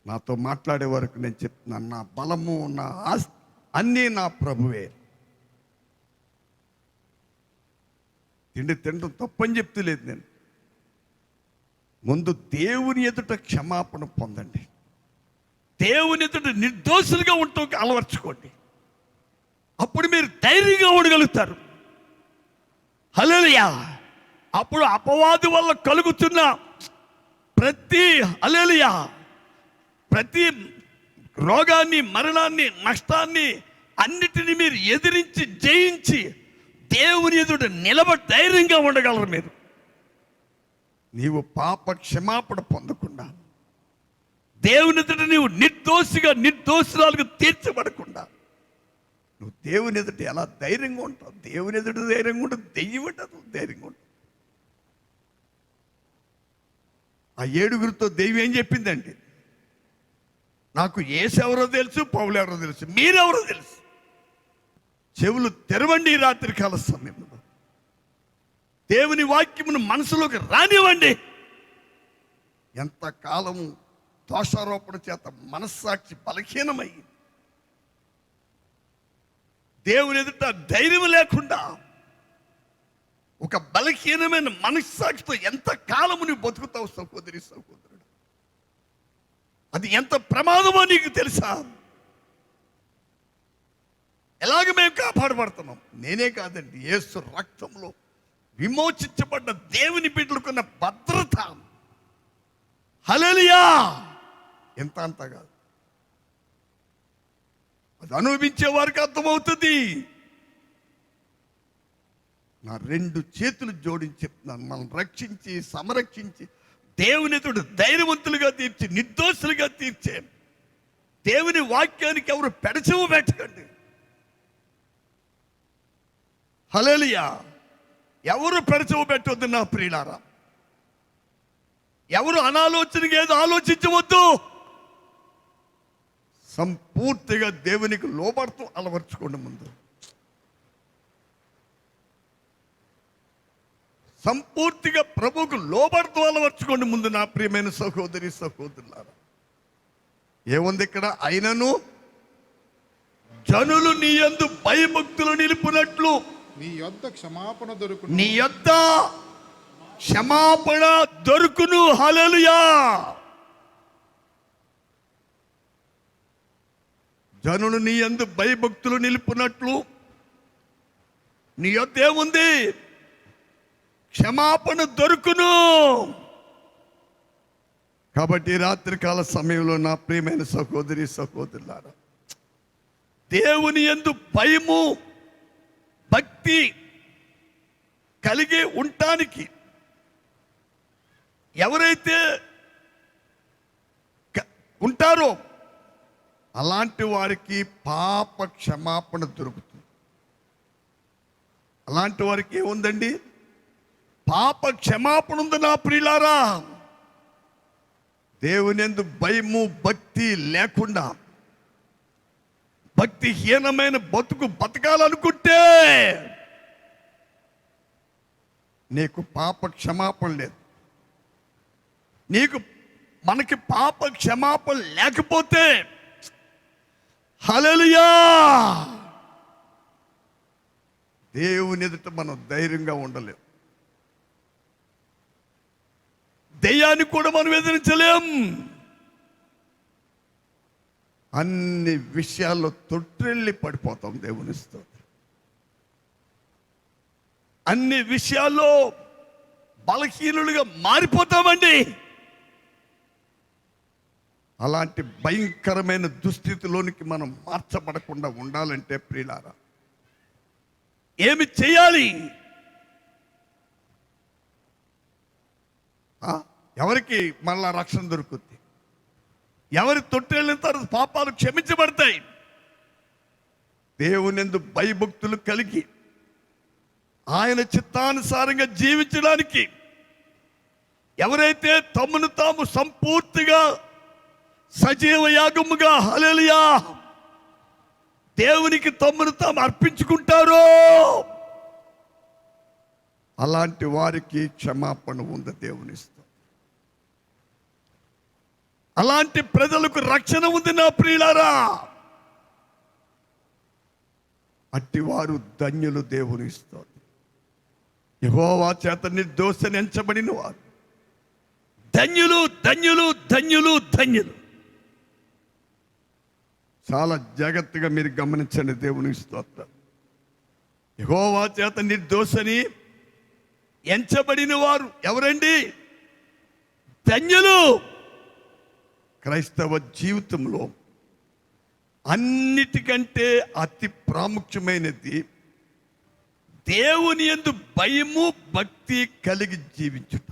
నాతో మాట్లాడే వరకు నేను చెప్తున్నాను, నా బలము నా ఆస్తి అన్నీ నా ప్రభువే. తిండి తినడం తప్పని చెప్తలేదు నేను. ముందు దేవుని ఎదుట క్షమాపణ పొందండి. దేవుని ఎదుట నిర్దోషులుగా ఉండటం అలవర్చుకోండి. అప్పుడు మీరు ధైర్యంగా ఉండగలుగుతారు. హల్లెలూయా. అప్పుడు అపవాది వల్ల కలుగుతున్న ప్రతి రోగాన్ని, మరణాన్ని, నష్టాన్ని అన్నిటినీ మీరు ఎదిరించి జయించి దేవుని ఎదుట నిలబడి ధైర్యంగా ఉండగలరు. మీరు నీవు పాప క్షమాపణ పొందకుండా, దేవుని ఎదుట నీవు నిర్దోషురాలుగా తీర్చబడకుండా నువ్వు దేవుని ఎదుట ఎలా ధైర్యంగా ఉంటావు? దేవుని ఎదుట ధైర్యంగా ఉంటుంది, దెయ్యం ఉండదు ధైర్యంగా ఉంటుంది. ఆ 7గురితో దెయ్యం ఏం చెప్పిందండి? నాకు యేసు ఎవరో తెలుసు, పౌలు ఎవరో తెలుసు, మీరెవరో తెలుసు. చెవులు తెరవండి. రాత్రి కాల సమయంలో దేవుని వాక్యమును మనసులోకి రానివ్వండి. ఎంతకాలము దోషారోపణ చేత మనస్సాక్షి బలహీనమయ్యింది. దేవుని ఎదుట ధైర్యం లేకుండా ఒక బలహీనమైన మనస్సాక్షితో ఎంత కాలము నువ్వు బతుకుతావు సహోదరి సహోదరుడు? అది ఎంత ప్రమాదమో నీకు తెలుసా? ఎలాగ మేము కాపాడబడుతున్నాం? నేనే కాదండి, యేసు రక్తంలో విమోచించబడ్డ దేవుని బిడ్డలకున్న భద్రత. హల్లెలూయా. ఎంత అంత కాదు, అది అనుభవించే వారికి అర్థమవుతుంది. నా 2 చేతులు జోడించి చెప్తున్నాను, మనం రక్షించి సంరక్షించి దేవుని ఎదుట ధైర్యవంతులుగా తీర్చి నిర్దోషులుగా తీర్చే దేవుని వాక్యానికి ఎవరు పెడచెవు పెట్టకండి. హల్లెలూయా. ఎవరు పెడచెవు పెట్టవద్దు నా ప్రియులారా. ఎవరు అనాలోచనగా ఏదో ఆలోచించవద్దు. సంపూర్తిగా దేవునికి లోబడుతూ అలవర్చుకోండి. ముందు సంపూర్తిగా ప్రభువుకు లోబడుతూ అలవర్చుకోండి. ముందు నా ప్రియమైన సహోదరి సహోదరులారా, ఏముంది ఇక్కడ? అయినను జనులు నీ యందు భయభక్తులు నిలుపునట్లు నీ యొద్ద క్షమాపణ దొరుకును. హల్లెలూయా. జనులు నీ యందు భయభక్తులు నిలుపునట్లు నీ యొద్ద ఏముంది? క్షమాపణ దొరుకును. కాబట్టి రాత్రికాల సమయంలో నా ప్రియమైన సహోదరి సహోదరులారా, దేవుని యందు భయము భక్తి కలిగి ఉండటానికి ఎవరైతే ఉంటారో అలాంటి వారికి పాప క్షమాపణ దొరుకుతుంది. అలాంటి వారికి ఏముందండి? పాప క్షమాపణ ఉంది నా ప్రియులారా. దేవుని యందు భయము భక్తి లేకుండా భక్తిహీనమైన బతుకు బతకాలనుకుంటే నీకు పాప క్షమాపణ లేదు. మనకి పాప క్షమాపణ లేకపోతే హల్లెలూయా దేవుని ఎదుట మనం ధైర్యంగా ఉండలేం. దెయ్యాన్ని కూడా మనం ఎదిరించలేం. అన్ని విషయాల్లో తొట్టిల్లి పడిపోతాం దేవుని స్తోత్రం. అన్ని విషయాల్లో బలహీనులుగా మారిపోతామండి. అలాంటి భయంకరమైన దుస్థితిలోనికి మనం మార్చబడకుండా ఉండాలంటే ప్రియులారా ఏమి చేయాలి? ఎవరికి మళ్ళా రక్షణ దొరుకుతుంది? ఎవరి తొట్టెళ్ళిన తర్వాత పాపాలు క్షమించబడతాయి? దేవునియందు భయభక్తులు కలిగి ఆయన చిత్తానుసారంగా జీవించడానికి ఎవరైతే తమను తాము సంపూర్తిగా సజీవ యాగముగా హల్లెలూయా దేవునికి తమను తాము అర్పించుకుంటారో అలాంటి వారికి క్షమాపణ ఉంది దేవుని స్తోత్రం. అలాంటి ప్రజలకు రక్షణ ఉంది నా ప్రియులారా. అట్టివారు ధన్యులు దేవుని స్తోత్రం. యెహోవా చేత నిర్దోషని ఎంచబడిన వారు ధన్యులు ధన్యులు ధన్యులు ధన్యులు. చాలా జాగ్రత్తగా మీరు గమనించండి దేవుని స్తోత్రం. యెహోవా చేత నిర్దోషని ఎంచబడిన వారు ఎవరండి? ధన్యులు. క్రైస్తవ జీవితంలో అన్నిటికంటే అతి ప్రాముఖ్యమైనది దేవుని యందు భయము భక్తి కలిగి జీవించుట.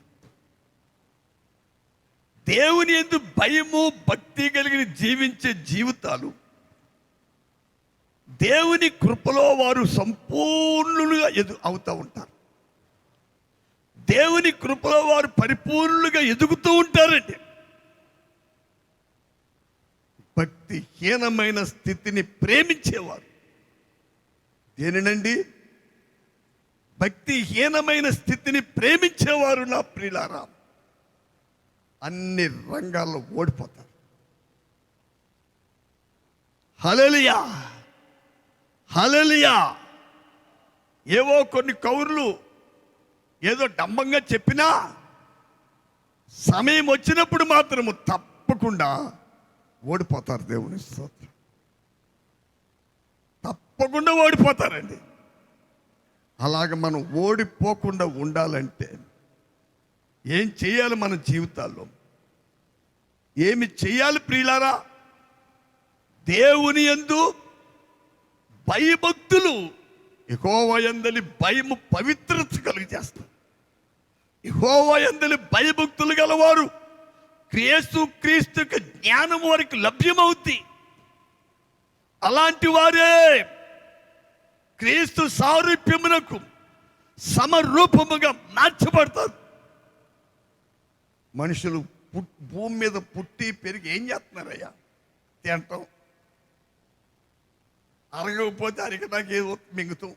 దేవుని యందు భయము భక్తి కలిగి జీవించే జీవితాలు దేవుని కృపలో వారు సంపూర్ణులుగా అవుతూ ఉంటారు. దేవుని కృపలో వారు పరిపూర్ణులుగా ఎదుగుతూ ఉంటారండి. భక్తిహీనమైన స్థితిని ప్రేమించేవారు దేనినండి? భక్తిహీనమైన స్థితిని ప్రేమించేవారు నా ప్రియులారా అన్ని రంగాల్లో ఓడిపోతారు. హల్లెలూయా హల్లెలూయా. ఏవో కొన్ని కౌరులు ఏదో డంబంగా చెప్పినా సమయం వచ్చినప్పుడు మాత్రము తప్పకుండా ఓడిపోతారు దేవుని స్తోత్రం. తప్పకుండా ఓడిపోతారండి. అలాగ మనం ఓడిపోకుండా ఉండాలంటే ఏం చేయాలి? మన జీవితాల్లో ఏమి చేయాలి ప్రియులారా? దేవుని యందు భయభక్తులు, యెహోవా యందలి భయము పవిత్రత కలుగు చేస్తారు. యెహోవా యందలి భయభక్తులు గలవారు క్రీస్తుకి జ్ఞానం వారికి లభ్యమవుతుంది. అలాంటి వారే క్రీస్తు సారూప్యమునకు సమరూపముగా మార్చబడతారు. మనుషులు భూమి మీద పుట్టి పెరిగి ఏం చేస్తున్నారయ్యా? తింటాం, అరగకపోతే అరగడానికి ఏదో మింగుతాం,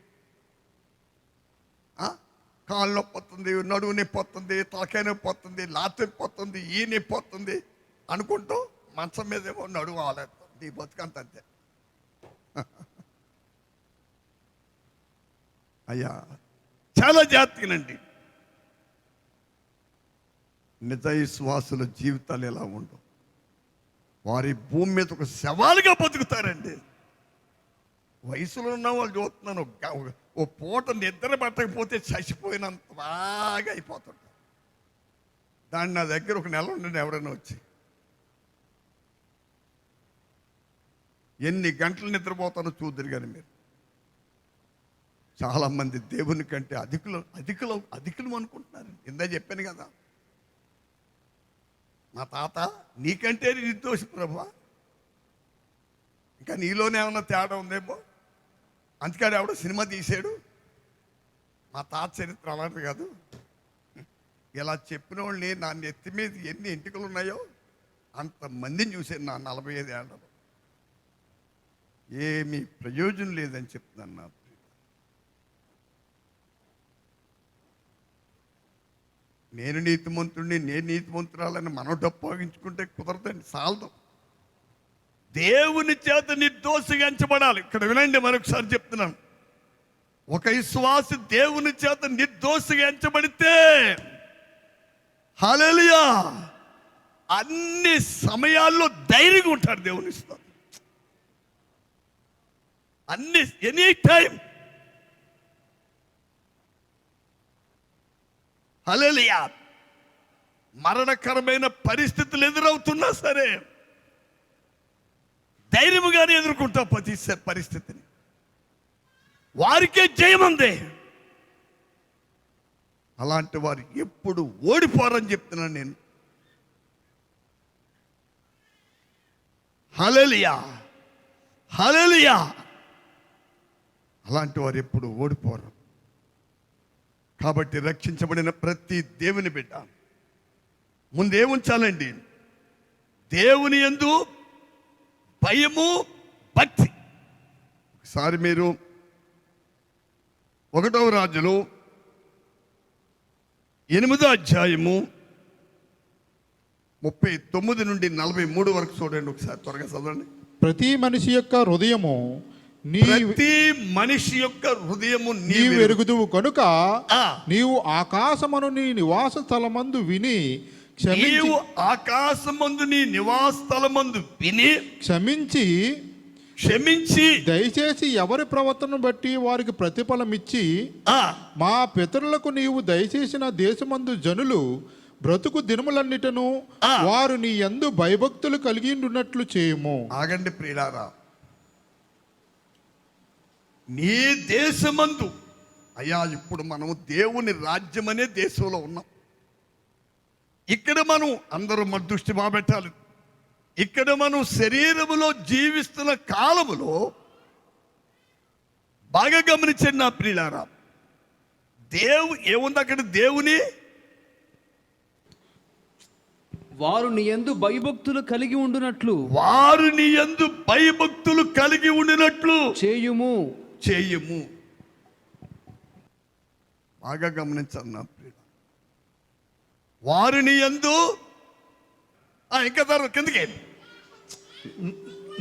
కాళ్ళు నొప్పి వస్తుంది, నడువు నొప్పి వస్తుంది, తలకాయ నొప్పి వస్తుంది, లాత నొప్పి వస్తుంది, ఈ నొప్పి వస్తుంది అనుకుంటూ మంచం మీద ఏమో నడువు ఆలేస్తాం. నీ బతుకంత అంతే. అయ్యా చాలా జాగ్రత్తగానండి. నిజ విశ్వాసుల జీవితాలు ఎలా ఉండవు. వారి భూమి మీద ఒక శవాలుగా బతుకుతారండి. వయసులో ఉన్న వాళ్ళు చూస్తున్నాను, ఓ పూట నిద్ర పట్టకపోతే చచ్చిపోయినంత బాగా అయిపోతుంటారు. దాన్ని నా దగ్గర ఒక నెల ఉండండి ఎవరైనా వచ్చి ఎన్ని గంటలు నిద్రపోతానో చూద్దరు కానీ మీరు. చాలామంది దేవుని కంటే అధికులు అనుకుంటున్నారు. ఇందా చెప్పాను కదా, మా తాత నీకంటే నిర్దోషి ప్రభా, ఇంకా నీలోనే ఏమన్నా తేడా ఉందేమో, అందుకని ఆవిడ సినిమా తీసాడు. మా తాత చరిత్ర అలాంటి కాదు. ఇలా చెప్పిన వాళ్ళని నా నెత్తి మీద ఎన్ని ఎంటికలు ఉన్నాయో అంతమందిని చూశాను నా 45 ఏళ్ళలో. ఏమీ ప్రయోజనం లేదని చెప్తున్నాను. నా నేను నీతిమంతుడిని, నేను నీతిమంతురాలని మనం డప్పాగించుకుంటే కుదరదండి, సాలదు. దేవుని చేత నిర్దోషిగా ఎంచబడాలి. ఇక్కడ వినండి, మరొకసారి చెప్తున్నాను. ఒక విశ్వాసి దేవుని చేత నిర్దోషిగా ఎంచబడితే హల్లెలూయా అన్ని సమయాల్లో ధైర్యంగా ఉంటాడు. దేవుని ఇస్తాడు ఎనీ టైం. హల్లెలూయా. మరణకరమైన పరిస్థితులు ఎదురవుతున్నా సరే ధైర్యముగానే ఎదుర్కొంటాం ప్రతి పరిస్థితిని. వారికే జయముంది. అలాంటి వారు ఎప్పుడు ఓడిపోరని చెప్తున్నాను నేను. హల్లెలూయా హల్లెలూయా. అలాంటి వారు ఎప్పుడు ఓడిపోరు. కాబట్టి రక్షించబడిన ప్రతి దేవుని బిడ్డ ముందేముంచాలండి? దేవుని యందు భయము, భక్తి. ఒకసారి మీరు 1వ రాజులు 8వ అధ్యాయము 39 నుండి 43 వరకు చూడండి. ఒకసారి త్వరగా చదవండి. ప్రతి మనిషి యొక్క హృదయము నీవు ఎరుగుదువు కనుక నీవు ఆకాశమును నీ నివాస స్థలమందు విని క్షమించి దయచేసి ఎవరి ప్రవర్తనను బట్టి వారికి ప్రతిఫలమిచ్చి మా పితరులకు నీవు దయచేసిన దేశమందు జనులు బ్రతుకు దినములన్నిటను వారు నీ యందు భయభక్తులు కలిగి ఉన్నట్లు చేయము. ఆగండి ప్రియులారా, నీ దేశమందు అయ్యా, ఇప్పుడు మనము దేవుని రాజ్యం అనే దేశంలో ఉన్నాం. ఇక్కడ మనం అందరూ మన దృష్టి బాబెట్టాలి. ఇక్కడ మనం శరీరములో జీవిస్తున్న కాలములో బాగా గమనించండి నా ప్రియులారా. ఏముంది అక్కడ? దేవుని వారు నీ యందు భయభక్తులు కలిగి ఉండునట్లు చేయుము. బాగా గమనించాలి నా ప్రియుల. వారిని యందు ఇంకా కిందకి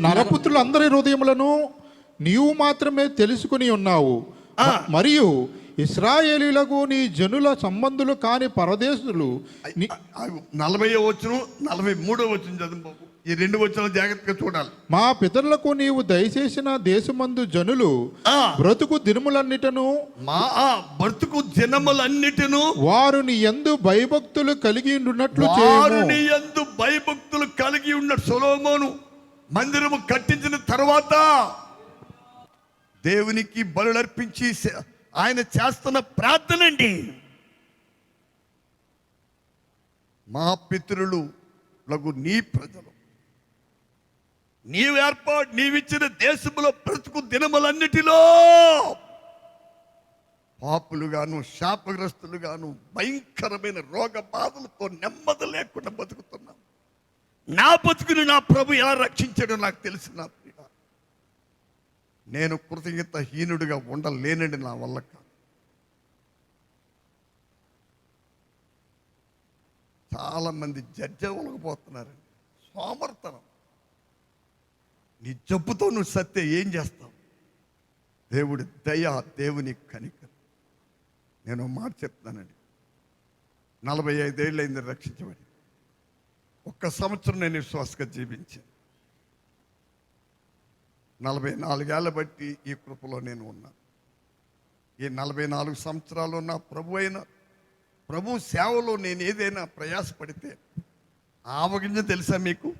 నరపుత్రులందరి హృదయములను నీవు మాత్రమే తెలుసుకుని ఉన్నావు. మరియు ఇశ్రాయేలీలకు నీ జనుల సంబంధులు కాని పరదేశులు 40వ వచనం 43వ వచనం చదువు. ఈ 2 వచనాలు జాగ్రత్తగా చూడాలి. మా పితరులకు నీవు దయచేసిన దేశమందు జనులు బ్రతుకు దినములన్నిటను వారు నీ యందు భయభక్తులు కలిగి ఉన్నట్లు సొలొమోను మందిరము కట్టించిన తర్వాత దేవునికి బలులర్పించి ఆయన చేస్తున్న ప్రార్థనండి, మా పితరులు లగు నీ ప్రజలు నీవిచ్చిన దేశంలో బ్రతుకు దినములన్నిటిలో పాపులుగాను శాపగ్రస్తులుగాను భయంకరమైన రోగ బాధలతో నెమ్మది లేకుండా బతుకుతున్నాం. నా బతుకుని నా ప్రభు ఎలా రక్షించాడో నాకు తెలిసిన నేను కృతజ్ఞతాహీనుడిగా ఉండలేనండి. నా వల్ల కాదు. చాలామంది జడ్జవలకపోతున్నారండి. సోమర్తనం. నీ జబ్బుతో నువ్వు సత్తే ఏం చేస్తావు? దేవుడి దయ, దేవుని కనికరం. నేను మాట చెప్తానండి, 45 ఏళ్ళైంది రక్షించబడి. 1 సంవత్సరం నేను విశ్వాసంగా జీవించాను. 44 ఏళ్ళ బట్టి ఈ కృపలో నేను ఉన్నాను. ఈ 44 సంవత్సరాలు నా ప్రభు సేవలో నేను ఏదైనా ప్రయాసపడితే ఆవగింజ తెలుసా మీకు?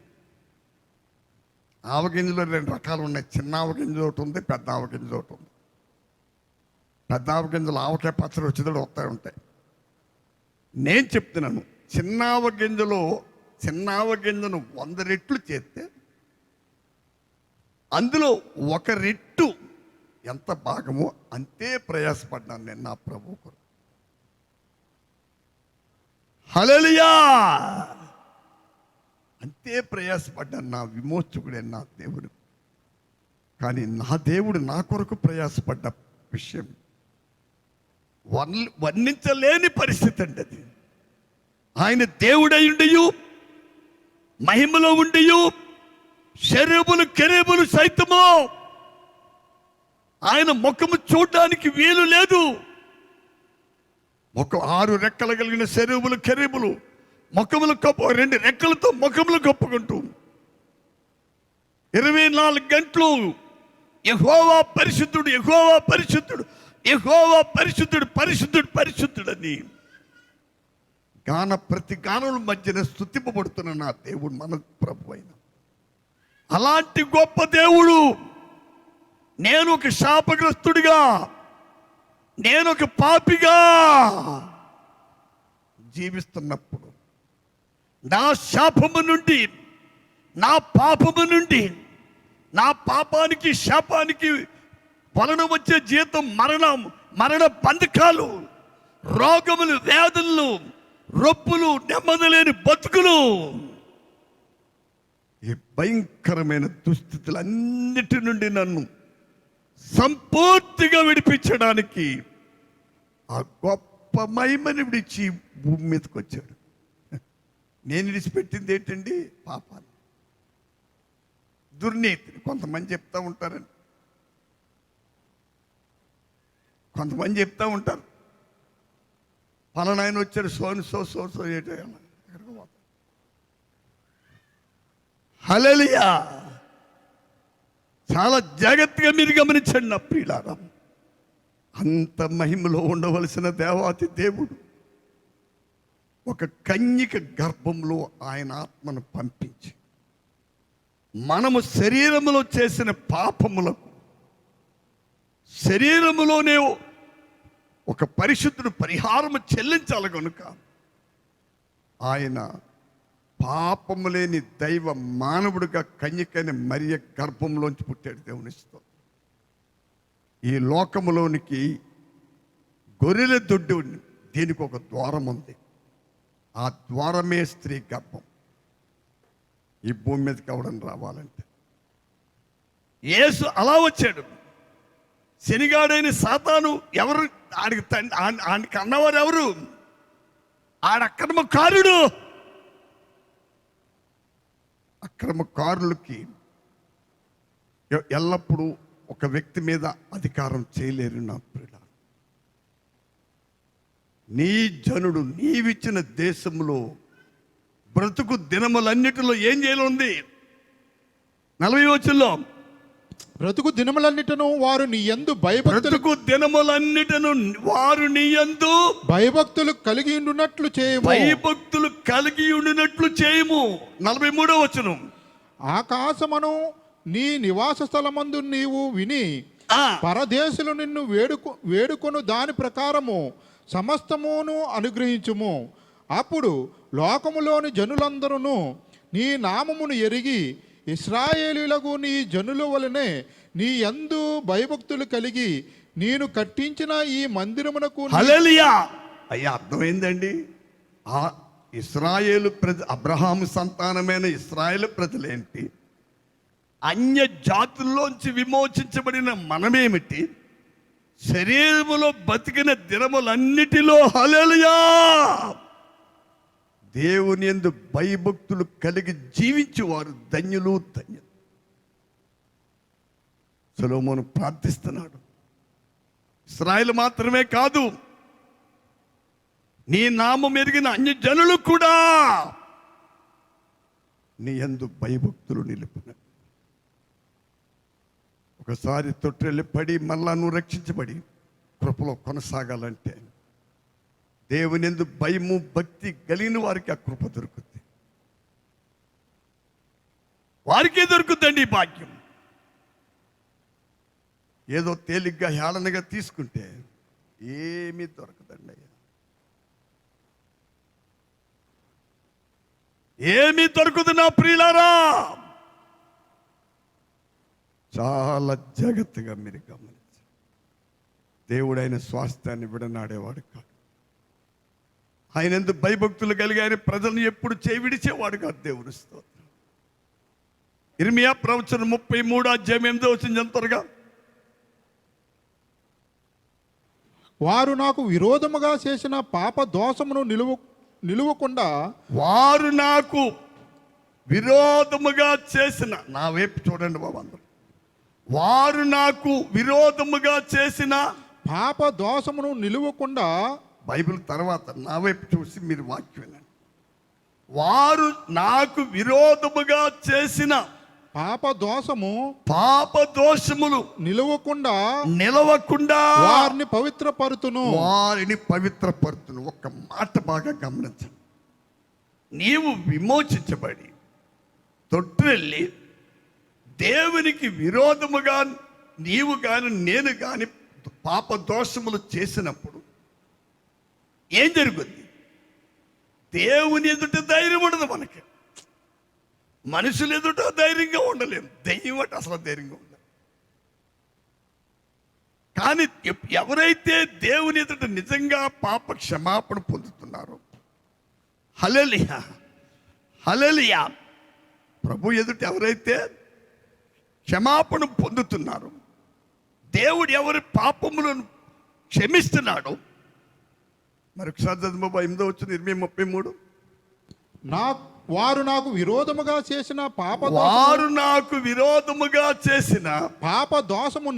ఆవగింజలో 2 రకాలు ఉన్నాయి. చిన్న ఆవగింజ ఒకటి ఉంది, పెద్ద ఆవగింజ ఒకటి ఉంది. పెద్ద ఆవగింజలు ఆవకాయ పచ్చడి వచ్చేది వస్తూ ఉంటాయి. నేను చెప్తున్నాను, చిన్న ఆవగింజను 100 రెట్లు చేస్తే అందులో 1 రెట్టు ఎంత భాగమో అంతే ప్రయాసపడ్డాను నేను నా ప్రభు కొరకు. హల్లెలూయా! అంతే ప్రయాసపడ్డాను నా విమోచకుడే నా దేవుడు. కానీ నా దేవుడు నా కొరకు ప్రయాసపడ్డ విషయం వర్ణించలేని పరిస్థితి అండి అది. ఆయన దేవుడై ఉండియు, మహిమలో ఉండియు, శరీరములు కెరీబులు సైతము ఆయన ముఖము చూడడానికి వీలు లేదు. 6 రెక్కలు కలిగిన శరీరములు కెరీబులు ముఖములు 2 రెక్కలతో ముఖములు కప్పుకుంటూ 24 గంటలు యెహోవా పరిశుద్ధుడు, యెహోవా పరిశుద్ధుడు, యెహోవా పరిశుద్ధుడు, పరిశుద్ధుడు, పరిశుద్ధుడని ప్రతి గానముల మధ్యన స్తుతింపబడుతున్న నా దేవుడు మన ప్రభు అయిన అలాంటి గొప్ప దేవుడు నేను ఒక శాపగ్రస్తుడిగా, నేను ఒక పాపిగా జీవిస్తున్నప్పుడు నా శాపము నుండి, నా పాపము నుండి, నా పాపానికి శాపానికి వలన వచ్చే జీతం మరణ బంధకాలు, రోగములు, వ్యాధులు, రొప్పులు, నెమ్మదిలేని బతుకులు, ఈ భయంకరమైన దుస్థితులన్నిటి నుండి నన్ను సంపూర్తిగా విడిపించడానికి ఆ గొప్ప మహిమని విడిచి భూమి మీదకి వచ్చాడు. నేను విడిచిపెట్టింది ఏంటండి? పాపాలు, దుర్నీతిని. కొంతమంది చెప్తా ఉంటారండి, కొంతమంది చెప్తా ఉంటారు, పలానాయన వచ్చాడు, సో ఎక్కడికి పోతాడు. హల్లెలూయా! చాలా జాగ్రత్తగా మీరు గమనించండి నా ప్రియులారా. అంత మహిమలో ఉండవలసిన దేవాతి దేవుడు ఒక కన్యక గర్భంలో ఆయన ఆత్మను పంపించి మనము శరీరములో చేసిన పాపములకు శరీరములోనే ఒక పరిశుద్ధుడు పరిహారము చెల్లించాలి కనుక ఆయన పాపము లేని దైవ మానవుడిగా కన్యకైన మరియ గర్భంలోంచి పుట్టాడు. దేవునిస్తూ ఈ లోకములోనికి గొర్రెల దొడ్డు, దీనికి ఒక ద్వారం ఉంది. ఆ ద్వారమే స్త్రీ గర్భం. ఈ భూమి మీదకి ఎవడని రావాలంటే యేసు అలా వచ్చాడు. శనిగాడైన సాతాను ఎవరు? ఆడికి అన్నవారు ఎవరు? ఆడక్రమకారుడు. అక్రమకారులకి ఎల్లప్పుడూ ఒక వ్యక్తి మీద అధికారం చేయలేరు నా ప్రియుల. నీ జనుడు నీవిచ్చిన దేశంలో బ్రతుకు దినములన్నిటిలో ఏం చేయాలి? 40 వచనంలో బ్రతుకు దినములన్నిటను వారు నీ యందు భయభక్తులు కలిగి ఉండునట్లు చేయము. భయభక్తులు కలిగి ఉండినట్లు చేయము. 43వ వచనం, ఆకాశమును నీ నివాస స్థలమందు నీవు విని పరదేశులు నిన్ను వేడుకొను దాని ప్రకారము సమస్తమును అనుగ్రహించుము. అప్పుడు లోకములోని జనులందరూ నీ నామమును ఎరిగి ఇశ్రాయేలీయులకు నీ జనుల వలనే నీ యందు భయభక్తులు కలిగి నేను కట్టించిన ఈ మందిరమునకు. హల్లెలూయా! అయ్యా, అర్థమైందండి. ఆ ఇశ్రాయేలు అబ్రహాము సంతానమైన ఇశ్రాయేలు ప్రజలేంటి? అన్య జాతుల్లోంచి విమోచించబడిన మనమేమిటి? శరీరములో బతికిన దినములన్నిటిలో హల్లెలూయా దేవుని యందు భయభక్తులు కలిగి జీవించేవారు ధన్యులు, ధన్యులు. సొలొమోను ప్రార్థిస్తున్నాడు, ఇశ్రాయేలు మాత్రమే కాదు, నీ నామం ఎరిగిన అన్య జనులు కూడా నీ యందు భయభక్తులు నిలుపున. ఒకసారి తొట్టెళ్ళి పడి మళ్ళా నువ్వు రక్షించబడి కృపలో కొనసాగాలంటే దేవుని యందు భయము భక్తి కలిగిన వారికి ఆ కృప దొరుకుతుంది. వారికే దొరుకుతుందండి ఈ భాగ్యం. ఏదో తేలిగ్గా హేళనగా తీసుకుంటే ఏమీ దొరకదండి అయ్యా, ఏమీ దొరకదు నా ప్రియులారా. చాలా జాగ్రత్తగా మీరు గమనించండి. దేవుడైన స్వాస్థ్యాన్ని విడనాడేవాడు కాదు. ఆయన ఎందుకు భయభక్తులు కలిగి ఆయన ప్రజలను ఎప్పుడు చేవిడిచేవాడు కాదు. దేవుని స్తోత్రం. ఇర్మియా ప్రవచనం 33:8 త్వరగా. వారు నాకు విరోధముగా చేసిన పాప దోషమును నిలువకుండా, వారు నాకు విరోధముగా చేసిన, నా వైపు చూడండి బాబు అందరూ, వారు నాకు విరోధముగా చేసిన పాప దోషమును నిలువకుండా, బైబిల్ తర్వాత నా వైపు చూసి మీరు వాక్యం వినండి. వారు నాకు విరోధముగా చేసిన పాప దోషములు నిలవకుండా వారిని పవిత్రపరుతును. ఒక్క మాట బాగా గమనించండి. నీవు విమోచించబడి తొట్టిల్లి దేవునికి విరోధముగా నీవు కాని నేను కాని పాప దోషములు చేసినప్పుడు ఏం జరుగుద్ది? దేవుని ఎదుట ధైర్యం ఉండదు మనకి. మనుషులు ఎదుట ధైర్యంగా ఉండలేము. దెయ్యం అంటే అసలు ధైర్యంగా ఉండదు. కానీ ఎవరైతే దేవుని ఎదుట నిజంగా పాప క్షమాపణ పొందుతున్నారో, హల్లెలూయా హల్లెలూయా, ప్రభు ఎదుట ఎవరైతే క్షమాపణ పొందుతున్నారో, దేవుడు ఎవరి పాపములను క్షమిస్తున్నాడో, మరొకసారి చదువు 8:33. వారు నాకు విరోధముగా చేసిన పాప దోషము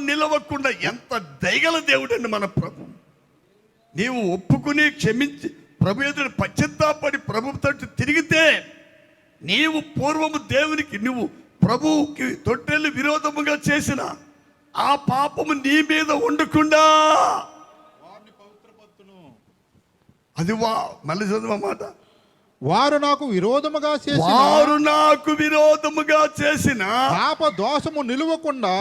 నిలవకుండా. ఎంత దయగల దేవుడండి మన ప్రభు. నీవు ఒప్పుకుని క్షమించి ప్రభు ఎదురు పశ్చాత్తాపడి ప్రభుతో తిరిగితే, నీవు పూర్వము దేవునికి నువ్వు ప్రభువుకి తొట్టెలు విరోధముగా చేసిన ఆ పాపము నీ మీద ఉండకుండా అది మళ్ళీ చదువు మాట. వారు నాకు విరోధముగా చేసిన పాప దోషము నిలువకుండా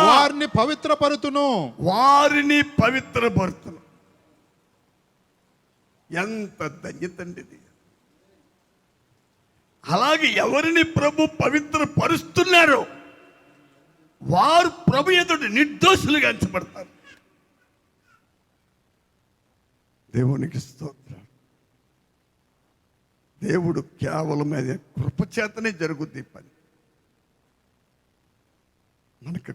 వారిని పవిత్రపరుతును. ఎంత ధన్యతండి ఇది. అలాగే ఎవరిని ప్రభు పవిత్రపరుస్తున్నారో వారు ప్రభు ఎదుట నిర్దోషులుగా ఎంచబడతారు. దేవునికి స్తోత్రం. దేవుడు కేవలం అది కృపచేతనే జరుగుద్ది పని. మనకి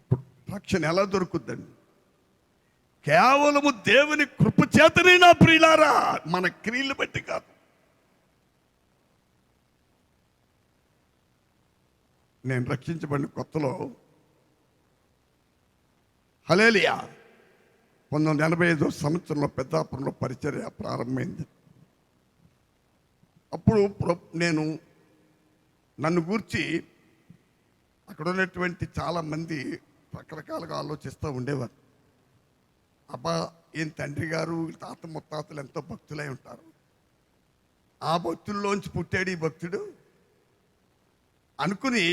రక్షణ ఎలా దొరుకుద్దండి? కేవలము దేవుని కృపచేతనే నా ప్రియులారా, మన క్రియలు బట్టి కాదు. నేను రక్షించబడిన కొత్తలో హల్లెలూయా 1985 సంవత్సరంలో పెద్దాపురంలో పరిచర్య ప్రారంభమైంది. అప్పుడు నన్ను గూర్చి అక్కడ ఉన్నటువంటి చాలామంది రకరకాలుగా ఆలోచిస్తూ ఉండేవారు. అబ్బా, ఏం తండ్రి గారు తాత ముత్తాతలు ఎంతో భక్తులై ఉంటారు, ఆ భక్తుల్లోంచి పుట్టాడు ఈ భక్తుడు అనుకుని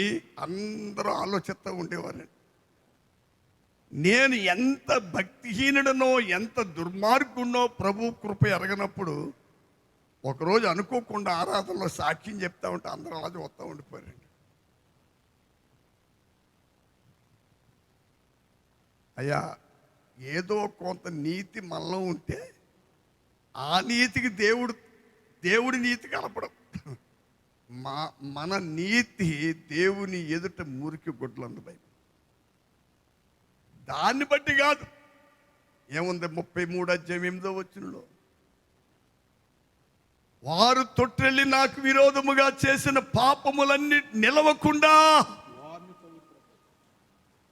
అందరూ ఆలోచిస్తూ ఉండేవారు. నేను ఎంత భక్తిహీనుడనో ఎంత దుర్మార్గునో ప్రభు కృప ఎరగనప్పుడు ఒకరోజు అనుకోకుండా ఆరాధనలో సాక్ష్యం చెప్తా ఉంటే అందరూ అలా వస్తూ ఉండిపోయారండి. అయ్యా, ఏదో కొంత నీతి మనలో ఉంటే ఆ నీతికి దేవుడి నీతి కలపడం. మన నీతి దేవుని ఎదుట మురికి గుడ్లందు భయం. దాన్ని బట్టి కాదు. ఏముంది 33:8 వారు తొట్టెళ్ళి నాకు విరోధముగా చేసిన పాపములన్నీ నిలవకుండా,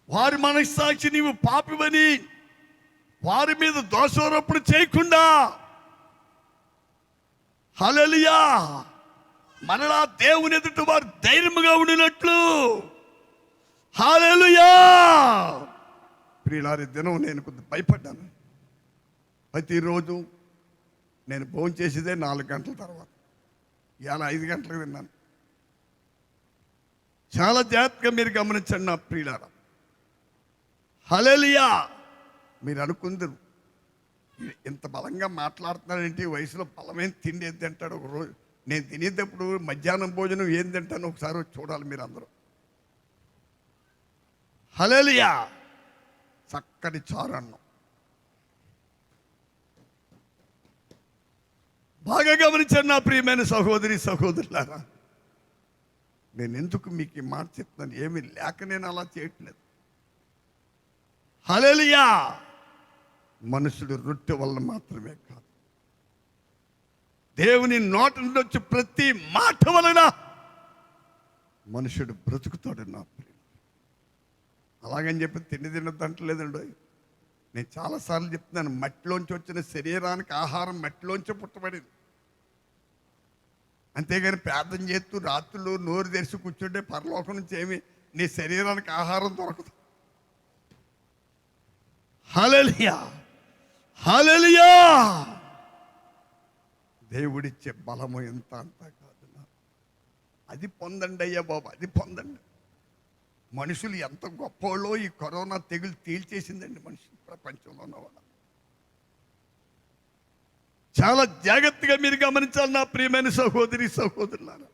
వారి మనస్సాక్షి నీవు పాపివని వారి మీద దోషారోపణ చేయకుండా, హల్లెలూయా, మనలా దేవుని ఎదుట వారు ధైర్యముగా ఉండినట్లు. హల్లెలూయా. ప్రియులారి, దినం నేను కొద్దిగా భయపడ్డాను. ప్రతిరోజు నేను భోజనం చేసేదే 4 గంటల తర్వాత. ఇవాళ 5 గంటలకు తిన్నాను. చాలా జాగ్రత్తగా మీరు గమనించండి నా ప్రియులారా. హల్లెలూయా. మీరు అనుకుందరు ఇంత బలంగా మాట్లాడుతున్నాడంటే వయసులో బలమైన తిండి ఏం తింటాడు. ఒకరోజు నేను తినేటప్పుడు మధ్యాహ్నం భోజనం ఏం తింటాను ఒకసారి చూడాలి మీరు అందరూ. హల్లెలూయా. చక్కటి చారు అన్నం. బాగా గమనించండి నా ప్రియమైన సహోదరి సహోదరులారా. నేను ఎందుకు మీకు ఈ మాట చెప్తున్నాను, ఏమీ లేక నేను అలా చేయట్లేదు. హల్లెలూయా. మనుషుడు రొట్టె వల్ల మాత్రమే కాదు, దేవుని నోట నుండి వచ్చి ప్రతి మాట వలన మనుషుడు బ్రతుకుతాడు నా ప్రియుడు. అలాగని చెప్పి తినొద్దు అంటలేదండి. నేను చాలాసార్లు చెప్తున్నాను, మట్టిలోంచి వచ్చిన శరీరానికి ఆహారం మట్టిలోంచి పుట్టబడింది. అంతేగాని ప్రార్థన చేస్తూ రాత్రులు నోరు తెరిచి కూర్చుంటే పరలోకం నుంచి ఏమి నీ శరీరానికి ఆహారం దొరకదు. హల్లెలూయా. హల్లెలూయా. దేవుడిచ్చే బలము ఎంత అంతా కాదు. అది పొందండి అయ్యా బాబు, అది పొందండి. మనుషులు ఎంత గొప్పవాళ్ళో ఈ కరోనా తెగులు తేల్చేసిందండి మనుషులు ప్రపంచంలో ఉన్నవాళ్ళు. చాలా జాగ్రత్తగా మీరు గమనించాలి నా ప్రియమైన సహోదరి సహోదరులారా.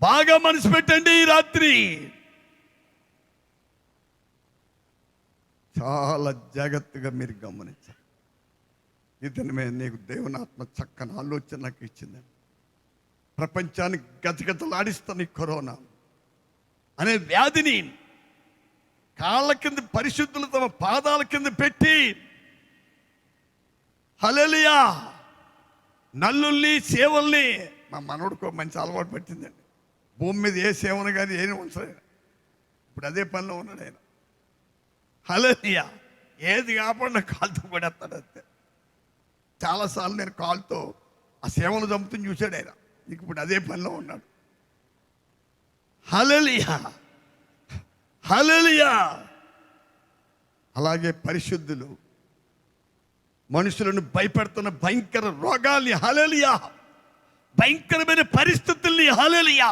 బాగా మనసు పెట్టండి ఈ రాత్రి. చాలా జాగ్రత్తగా మీరు గమనించాలి. ఇతని నీకు దేవుని ఆత్మ చక్కని ఆలోచన నాకు ఇచ్చిందండి. ప్రపంచాన్ని గజగజలాడిస్తాను ఈ కరోనా అనే వ్యాధిని కాళ్ళ కింద పరిశుద్ధులు తమ పాదాల కింద పెట్టి, హల్లెలూయా, నల్లుల్ని సేవల్ని, మా మనవడికో మంచి అలవాటు పట్టిందండి. భూమి మీద ఏ సేవను కానీ ఏమి ఉంచలేదు. ఇప్పుడు అదే పనిలో ఉన్నాడు ఆయన. హల్లెలూయా. ఏది కాకుండా కాలుతో పడేస్తాడు అంతే. చాలాసార్లు నేను కాలుతో ఆ సేవలు చంపుతుంది చూశాడు ఆయన. ఇప్పుడు అదే పనిలో ఉన్నాడు. హల్లెలూయా. హల్లెలూయా. అలాగే పరిశుద్ధులు మనుషులను భయపెడుతున్న భయంకర రోగాల్ని, హల్లెలూయా, భయంకరమైన పరిస్థితుల్ని, హల్లెలూయా,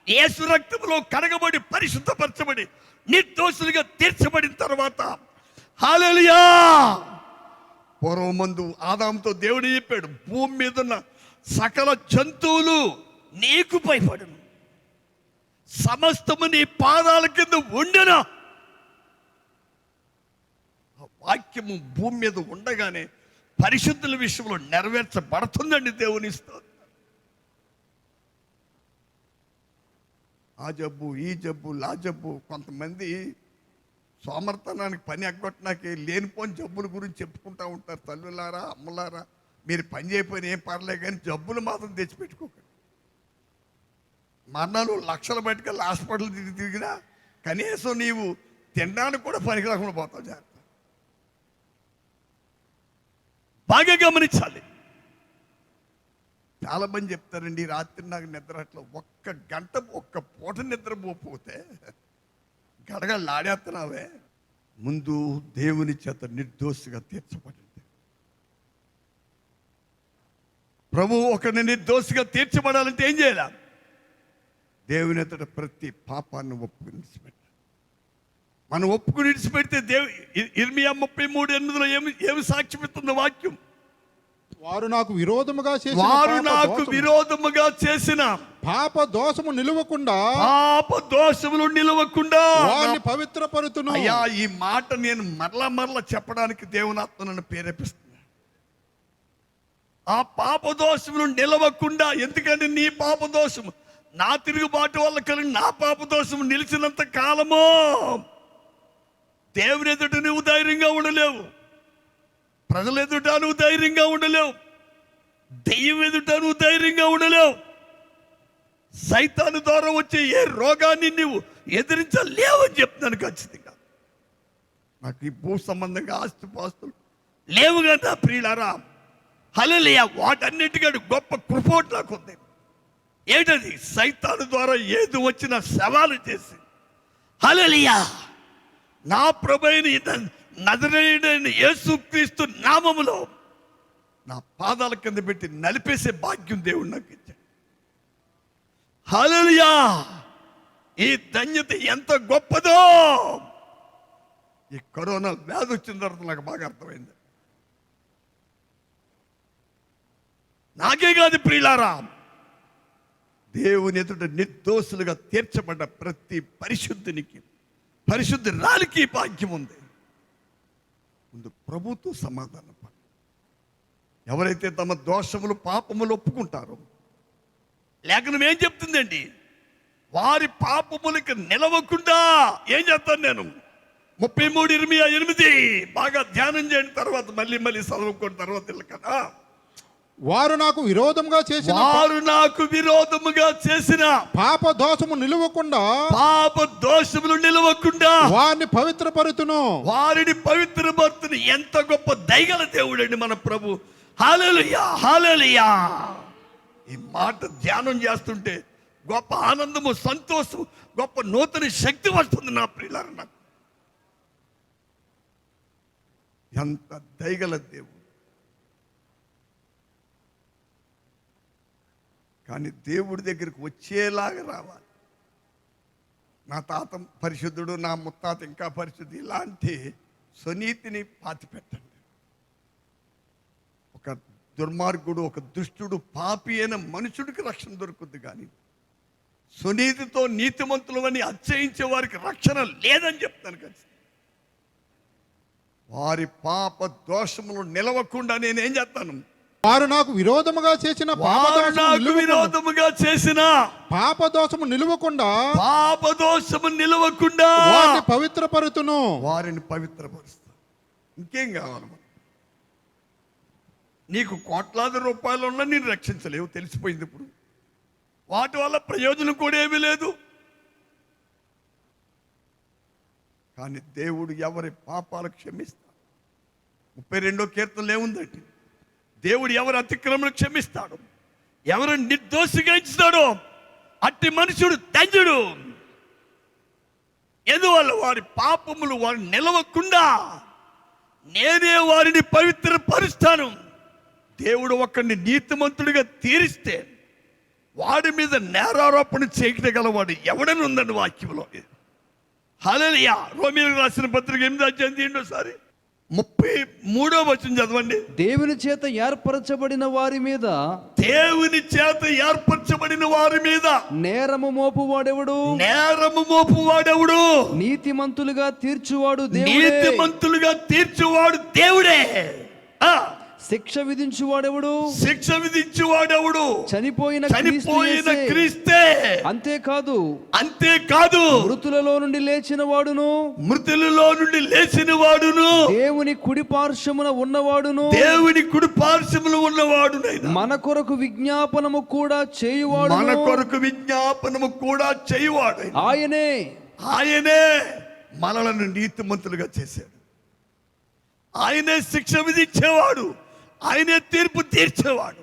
యేసు రక్తంలో కడగబడి పరిశుద్ధపరచబడి నిర్దోషులుగా తీర్చబడిన తర్వాత, హల్లెలూయా, పూర్వమందు ఆదాముతో దేవుడు చెప్పాడు, భూమి మీద ఉన్న సకల జంతువులు నీకు భయపడును, సమస్తము నీ పాదాల కింద ఉండెను. వాక్యము భూమి మీద ఉండగానే పరిశుద్ధుల విషయంలో నెరవేర్చబడుతుందండి దేవుని స్తోత్రం. ఆ జబ్బు ఈ జబ్బు లా జబ్బు, కొంతమంది సోమర్తనానికి పని ఎగ్గొట్టడానికి లేనిపోని జబ్బుల గురించి చెప్పుకుంటూ ఉంటారు. తల్లులారా అమ్మలారా, మీరు పని చేయకపోయినా ఏం పర్లేదు కానీ జబ్బులు మాత్రం తెచ్చిపెట్టుకోకండి. మరణాలు లక్షల బయటకు హాస్పిటల్ తిరిగినా కనీసం నీవు తినడానికి కూడా పనికి రాకుండా పోతావు. జాగ్రత్త. బాగా గమనించాలి. చాలా మంది చెప్తారండి, రాత్రి నాకు నిద్ర అట్లా ఒక్క గంట ఒక్క పూట నిద్రపోతే గడగలు ఆడేస్తున్నావే. ముందు దేవుని చేత నిర్దోషిగా తీర్చబడింది. ప్రభు ఒకరిని నిర్దోషిగా తీర్చబడాలంటే ఏం చేయాలి? దేవుని ఎదుట ప్రతి పాపాన్ని ఒప్పుకుని విడిచిపెట్టాలి. మనం ఒప్పుకుని విడిచిపెడితే ఇర్మియా 33:8 ఏమి సాక్ష్యమిస్తుంది వాక్యం? వారు నాకు విరోధముగా చేసిన పాప దోషము నిలువకుండా వారిని పవిత్రపరుతును. అయ్యా, ఈ మాట నేను మరలా చెప్పడానికి దేవుని ఆత్మ నన్ను ప్రేరేపిస్తుంది. ఆ పాప దోషములు నిలవకుండా, ఎందుకంటే నీ పాప దోషము నా తిరుగుబాటు వల్ల కలిగిన నా పాప దోషము నిలిచినంత కాలము దేవుని ఎదుట నువ్వు ధైర్యంగా ఉండలేవు, ప్రజల ఎదుట నువ్వు ధైర్యంగా ఉండలేవు, దెయ్యం ఎదుట నువ్వు ధైర్యంగా ఉండలేవు. సైతాను ద్వారా వచ్చే ఏ రోగాన్ని నువ్వు ఎదిరించలేవని చెప్తున్నాను ఖచ్చితంగా. నాకు ఈ భూ సంబంధంగా ఆస్తిపాస్తులు లేవు కదా ప్రియులారా. హల్లెలూయా. వాటన్నిటికంటే గొప్ప కృపోటు నాకు ఉంది. ఏమిటది? సైతాను ద్వారా ఏది వచ్చినా సవాలు చేసి, హల్లెలూయా, నా ప్రభువైన నజరేయుడైన యేసుక్రీస్తు నామములో నా పాదాల కింద పెట్టి నలిపేసే భాగ్యం దేవుడు నాకు ఇచ్చాడు. హల్లెలూయా! ఈ ధన్యత ఎంత గొప్పదో ఈ కరోనా వ్యాధి వచ్చిన తర్వాత నాకు బాగా అర్థమైంది. నాకే కాదు ప్రియులారా, దేవుని ఎదుట నిర్దోషులుగా తీర్చబడ్డ ప్రతి పరిశుద్ధునికి, పరిశుద్ధురాలికి భాగ్యం ఉంది. ముందు ప్రభుతో సమాధానం పడు. ఎవరైతే తమ దోషములు పాపములు ఒప్పుకుంటారో, లేఖనం ఏం చెప్తుందండి? వారి పాపములకి నిలవకుండా ఏం చేస్తాను నేను? 33:28 బాగా ధ్యానం చేయండి. తర్వాత మళ్ళీ చదువుకున్న తర్వాత కదా, వారు నాకు విరోధముగా చేసిన పాప దోషములు నిలవకుండా వారిని పవిత్రపరుతును. ఎంత గొప్ప దయగల దేవుడండి మన ప్రభు. హల్లెలూయా, హల్లెలూయా. ఈ మాట ధ్యానం చేస్తుంటే గొప్ప ఆనందము, సంతోషం, గొప్ప నూతన శక్తి వస్తుంది నా ప్రియులారా. నాకు ఎంత దయగల దేవుడు. కానీ దేవుడి దగ్గరికి వచ్చేలాగా రావాలి. నా తాత పరిశుద్ధుడు, నా ముత్తాత ఇంకా పరిశుద్ధి, ఇలాంటి స్వనీతిని పాతిపెట్టండి. ఒక దుర్మార్గుడు, ఒక దుష్టుడు, పాపి అయిన మనుషుడికి రక్షణ దొరుకుద్ది, కానీ సునీతితో నీతిమంతులు అని అచ్చయించే వారికి రక్షణ లేదని చెప్తాను. కదా, వారి పాప దోషములు నిలవకుండా నేనేం చేస్తాను? వారు నాకు విరోధముగా చేసిన పాప దోషము నిలవకుండా వారిని పవిత్రపరుతును. వారిని పవిత్రపరుస్తా. ఇంకేం కావాలి? నీకు కోట్లాది రూపాయలు ఉన్నా నేను రక్షించలేవు, తెలిసిపోయింది. ఇప్పుడు వాటి వల్ల ప్రయోజనం కూడా ఏమీ లేదు. కానీ దేవుడు ఎవరి పాపాలు క్షమిస్తాడు. 32వ కీర్తనలో ఏముందండి? దేవుడు ఎవరి అతిక్రమణ క్షమిస్తాడు, ఎవరు నిర్దోషిగా ఇస్తాడో అట్టి మనుషుడు ధన్యుడు. ఎందువల్ల? వారి పాపములు వారు నిలవకుండా నేనే వారిని పవిత్రపరుస్తాను. దేవుడు ఒకరిని నీతిమంతుడిగా తీరిస్తే వాడి మీద నేరారోపణ చేయగలవాడు ఎవడని ఉందండి వాక్యంలో. హల్లెలూయా. రోమీయులకు రాసిన పత్రిక 8:8 33వ వచనం చదవండి. దేవుని చేత ఏర్పరచబడిన వారి మీద నేరము మోపువాడెవడు? నీతిమంతులుగా తీర్చువాడు దేవుడే. శిక్ష విధించువాడెవడు? చనిపోయిన క్రీస్తే. అంతేకాదు మృతులలో నుండి లేచిన వాడును దేవుని కుడి పార్శ్వమున ఉన్నవాడును మన కొరకు విజ్ఞాపనము కూడా చేయువాడు. ఆయనే మనలను నీతిమంతులుగా చేశాడు. ఆయనే శిక్ష విధించేవాడు, ఆయనే తీర్పు తీర్చేవాడు.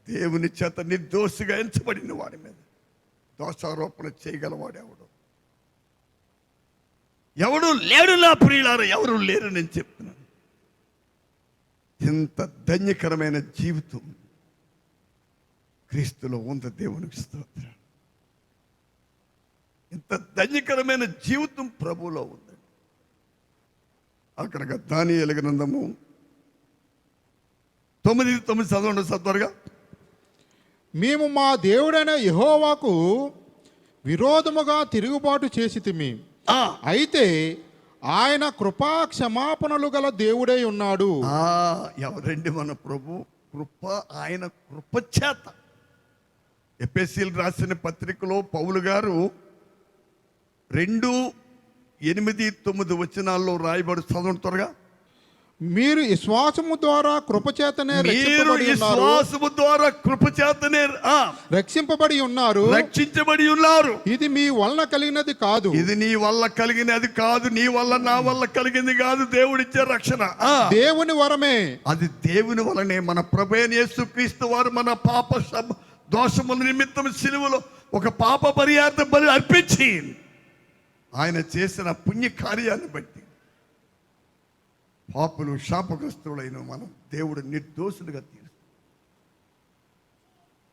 దేవుని చేత నిర్దోషిగా ఎంచబడిన వాడి మీద దోషారోపణ చేయగలవాడు ఎవడు లేడు నా ప్రియులారా, ఎవరు లేరు. నేను చెప్తున్నాను, ఇంత ధన్యకరమైన జీవితం క్రీస్తులో ఉంది. దేవునికి స్తోత్రం. ఇంత ధన్యకరమైన జీవితం ప్రభువులో ఉంది. అక్కడ దానియేలు గ్రంథము 9:9 చదవండి సత్వరగా. మేము మా దేవుడైన యెహోవాకు విరోధముగా తిరుగుబాటు చేసితిమి, అయితే ఆయన కృపా క్షమాపణలు గల దేవుడై ఉన్నాడు. ఎవరండి మన ప్రభు? కృప. ఆయన కృపచేత. ఎఫెసీయులకు రాసిన పత్రికలో పౌలు గారు 2:8-9 వచనాల్లో రాయబడి చదవండి త్వరగా. మీరు విశ్వాసము ద్వారా కృపచేతనే రక్షింపబడి ఉన్నారు. ఇది మీ వలన కలిగినది కాదు. ఇది నీ వల్ల కలిగినది కాదు, నీ వల్ల నా వల్ల కలిగింది కాదు. దేవుడిచ్చే రక్షణ దేవుని వరమే. అది దేవుని వలనే. మన ప్రభువైన యేసుక్రీస్తు వారు మన పాప దోషముల నిమిత్తం సిలువలో ఒక పాప పరిహారార్థ బలి అర్పించి ఆయన చేసిన పుణ్య కార్యాన్ని బట్టి పాపులు శాపగ్రస్తులైన మనం దేవుడు నిర్దోషులుగా తీరుస్తాడు.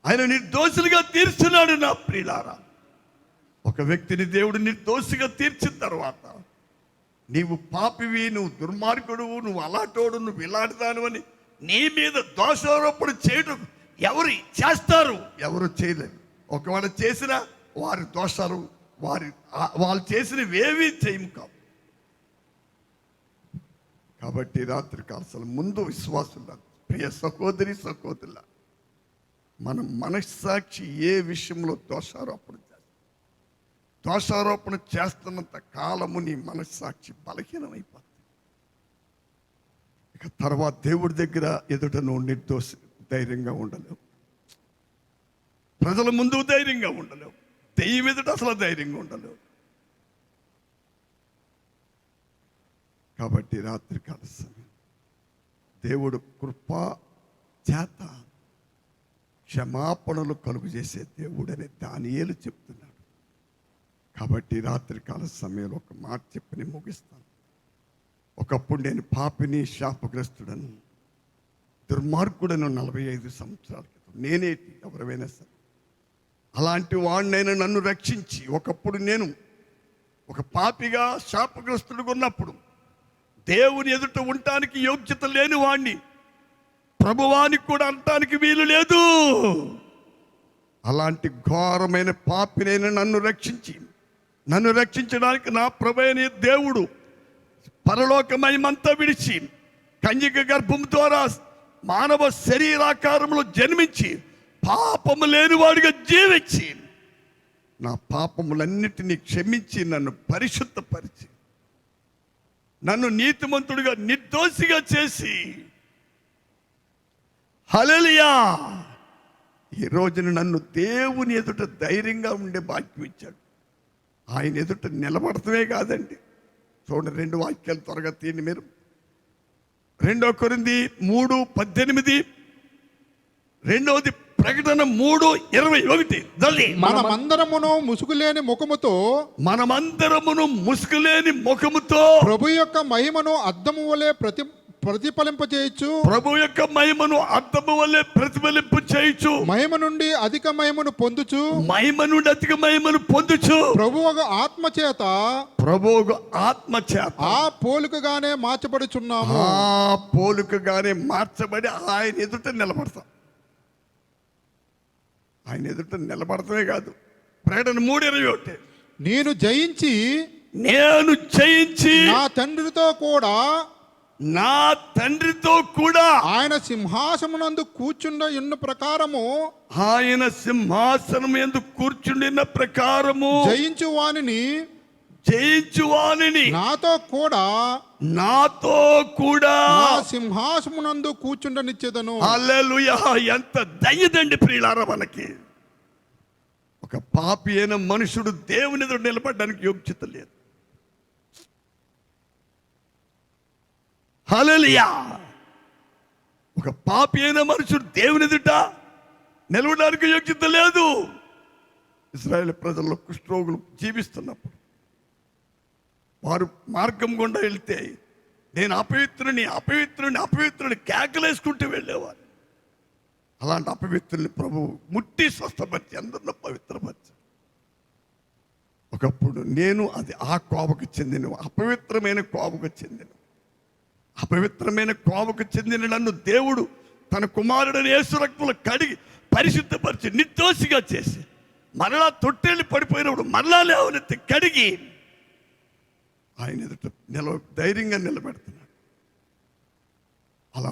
ఆయన నిర్దోషులుగా తీర్చున్నాడు. నా ప్రియులారా, ఒక వ్యక్తిని దేవుడు నిర్దోషిగా తీర్చిన తర్వాత నీవు పాపివి, నువ్వు దుర్మార్గుడువు, నువ్వు అలాటోడు, నువ్వు ఇలాంటిదాను అని నీ మీద దోషారోపణ చేయడం ఎవరు చేస్తారు? ఎవరు చేయలేరు. ఒకవేళ చేసినా వారి దోషాలు వాళ్ళు చేసినవేవి చేయము కావు. కాబట్టి రాత్రి కాల్సలు ముందు విశ్వాసుల ప్రియ సహోదరి సహోదరుల, మన మనస్సాక్షి ఏ విషయంలో దోషారోపణ చేస్తున్నంత కాలము నీ మనస్సాక్షి బలహీనమైపోతుంది. ఇక తర్వాత దేవుడి దగ్గర ఎదుట నువ్వు ధైర్యంగా ఉండలేవు, ప్రజల ముందు ధైర్యంగా ఉండలేవు, దెయ్యం ఎదుట అసలు ధైర్యంగా ఉండలేవు. కాబట్టి రాత్రి కాల సమయం దేవుడు కృపా చేత క్షమాపణలు కలుగు చేసే దేవుడు అనే దానియేలు చెప్తున్నాడు. కాబట్టి రాత్రి కాల సమయంలో ఒక మాట చెప్పి ముగిస్తాను. ఒకప్పుడు నేను పాపిని, శాపగ్రస్తుడను, దుర్మార్గుడను 45 సంవత్సరాల క్రితం. నేనేటి ఎవరైనా సరే అలాంటి వాడినైనా నన్ను రక్షించి, ఒకప్పుడు నేను ఒక పాపిగా శాపగ్రస్తుడుగా ఉన్నప్పుడు దేవుని ఎదుట ఉండటానికి యోగ్యత లేని వాణ్ణి ప్రభువానికి కూడా అనటానికి వీలు లేదు. అలాంటి ఘోరమైన పాపినైనా నన్ను రక్షించడానికి నా ప్రభువైన దేవుడు పరలోకమయమంతా విడిచి కన్యక గర్భం ద్వారా మానవ శరీరాకారంలో జన్మించి పాపము లేనివాడిగా జీవించి నా పాపములన్నిటినీ క్షమించి నన్ను పరిశుద్ధపరిచి నన్ను నీతిమంతుడిగా నిర్దోషిగా చేసి హల్లెలూయా ఈ రోజున నన్ను దేవుని ఎదుట ధైర్యంగా ఉండే భాగ్యం ఇచ్చాడు. ఆయన ఎదుట నిలబడటమే కాదండి. చూడండి, 2 వాక్యాలు త్వరగా తీయండి మీరు. 2 కొరింథీ 3:18, రెండవది ప్రకటన 3:21. మనమందరమును ముసుగులేని ముఖముతో ప్రభు యొక్క మహిమను అద్దము వలె ప్రతిఫలింపచేయచ్చు. ప్రభు యొక్క మహిమను అద్దము వలె ప్రతిఫలింపు చేయొచ్చు. మహిమ నుండి అధిక మహిమను పొందుచు ప్రభువు ఆత్మ చేత ఆ పోలికగానే మార్చబడుచున్నాము. ఆ పోలికగానే మార్చబడి ఆయన ఎదుట నిలబడతాం. ఆయన ఎదుట నిలబడతామే కాదు. ప్రకటన 3:21, నేను జయించి నా తండ్రితో కూడా ఆయన సింహాసనమునందు కూర్చుండిన ప్రకారము జయించు వానిని నాతో కూడా సింహాసమునందు కూర్చుండనిచ్చేదను. హల్లెలూయా! ఎంత దయ్యదండి ప్రియులారా మనకి. ఒక పాపి అయిన మనుషుడు దేవుని ఎదుట నిలబడడానికి యోగ్యత లేదు. హల్లెలూయా! ఒక పాపి అయిన మనుషుడు దేవుని ఎదుట నిలబడడానికి యోగ్యత లేదు. ఇశ్రాయేలు ప్రజల్లో కుష్ఠరోగులు జీవిస్తున్నప్పుడు వారు మార్గం గుండా వెళ్తే నేను అపవిత్రుని కేకలేసుకుంటూ వెళ్ళేవారు. అలాంటి అపవిత్రుల్ని ప్రభు ముట్టి స్వస్థపరిచి అందరిలో పవిత్రపరిచి, ఒకప్పుడు నేను అది ఆ కోవకు చెందిన అపవిత్రమైన కోవకు చెందిన నన్ను దేవుడు తన కుమారుడని యేసు రక్తంలో కడిగి పరిశుద్ధపరిచి నిర్దోషిగా చేసి మరలా తొట్టెళ్ళి పడిపోయినప్పుడు మరలా లేవనెత్తి కడిగి ఆయన ఎదుట ధైర్యంగా నిలబెడుతున్నాడు. అలా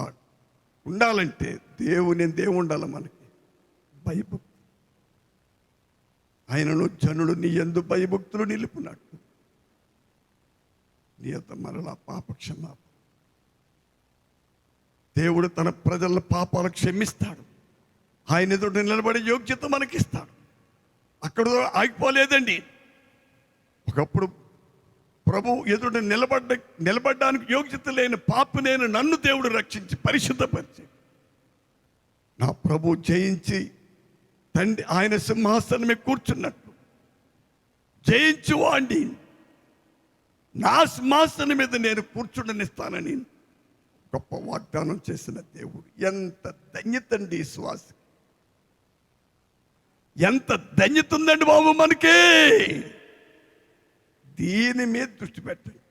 ఉండాలంటే దేవుడు ఉండాలి మనకి భయభక్తి. ఆయనను జనులు నీ యందు భయభక్తులు నిలుపునట్టు నీ యొక్క మరలా పాపక్షమాపణ. దేవుడు తన ప్రజల పాపాలు క్షమిస్తాడు. ఆయన ఎదుట నిలబడే యోగ్యత మనకిస్తాడు. అక్కడ ఆగిపోలేదండి. ఒకప్పుడు ప్రభు ఎదుట నిలబడడానికి యోగ్యత లేని పాపినైన నన్ను దేవుడు రక్షించి పరిశుద్ధపరిచి నా ప్రభు జయించి తండ్రి ఆయన సింహాసనమే కూర్చున్నట్టు జయించు వాణ్ణి నా సింహాసనం మీద నేను కూర్చుండనిస్తానని గొప్ప వాగ్దానం చేసిన దేవుడు. ఎంత ధన్యతండి ఈ శ్వాస, ఎంత ధన్యత ఉందండి బాబు మనకి. దీని మీద దృష్టి పెట్టండి.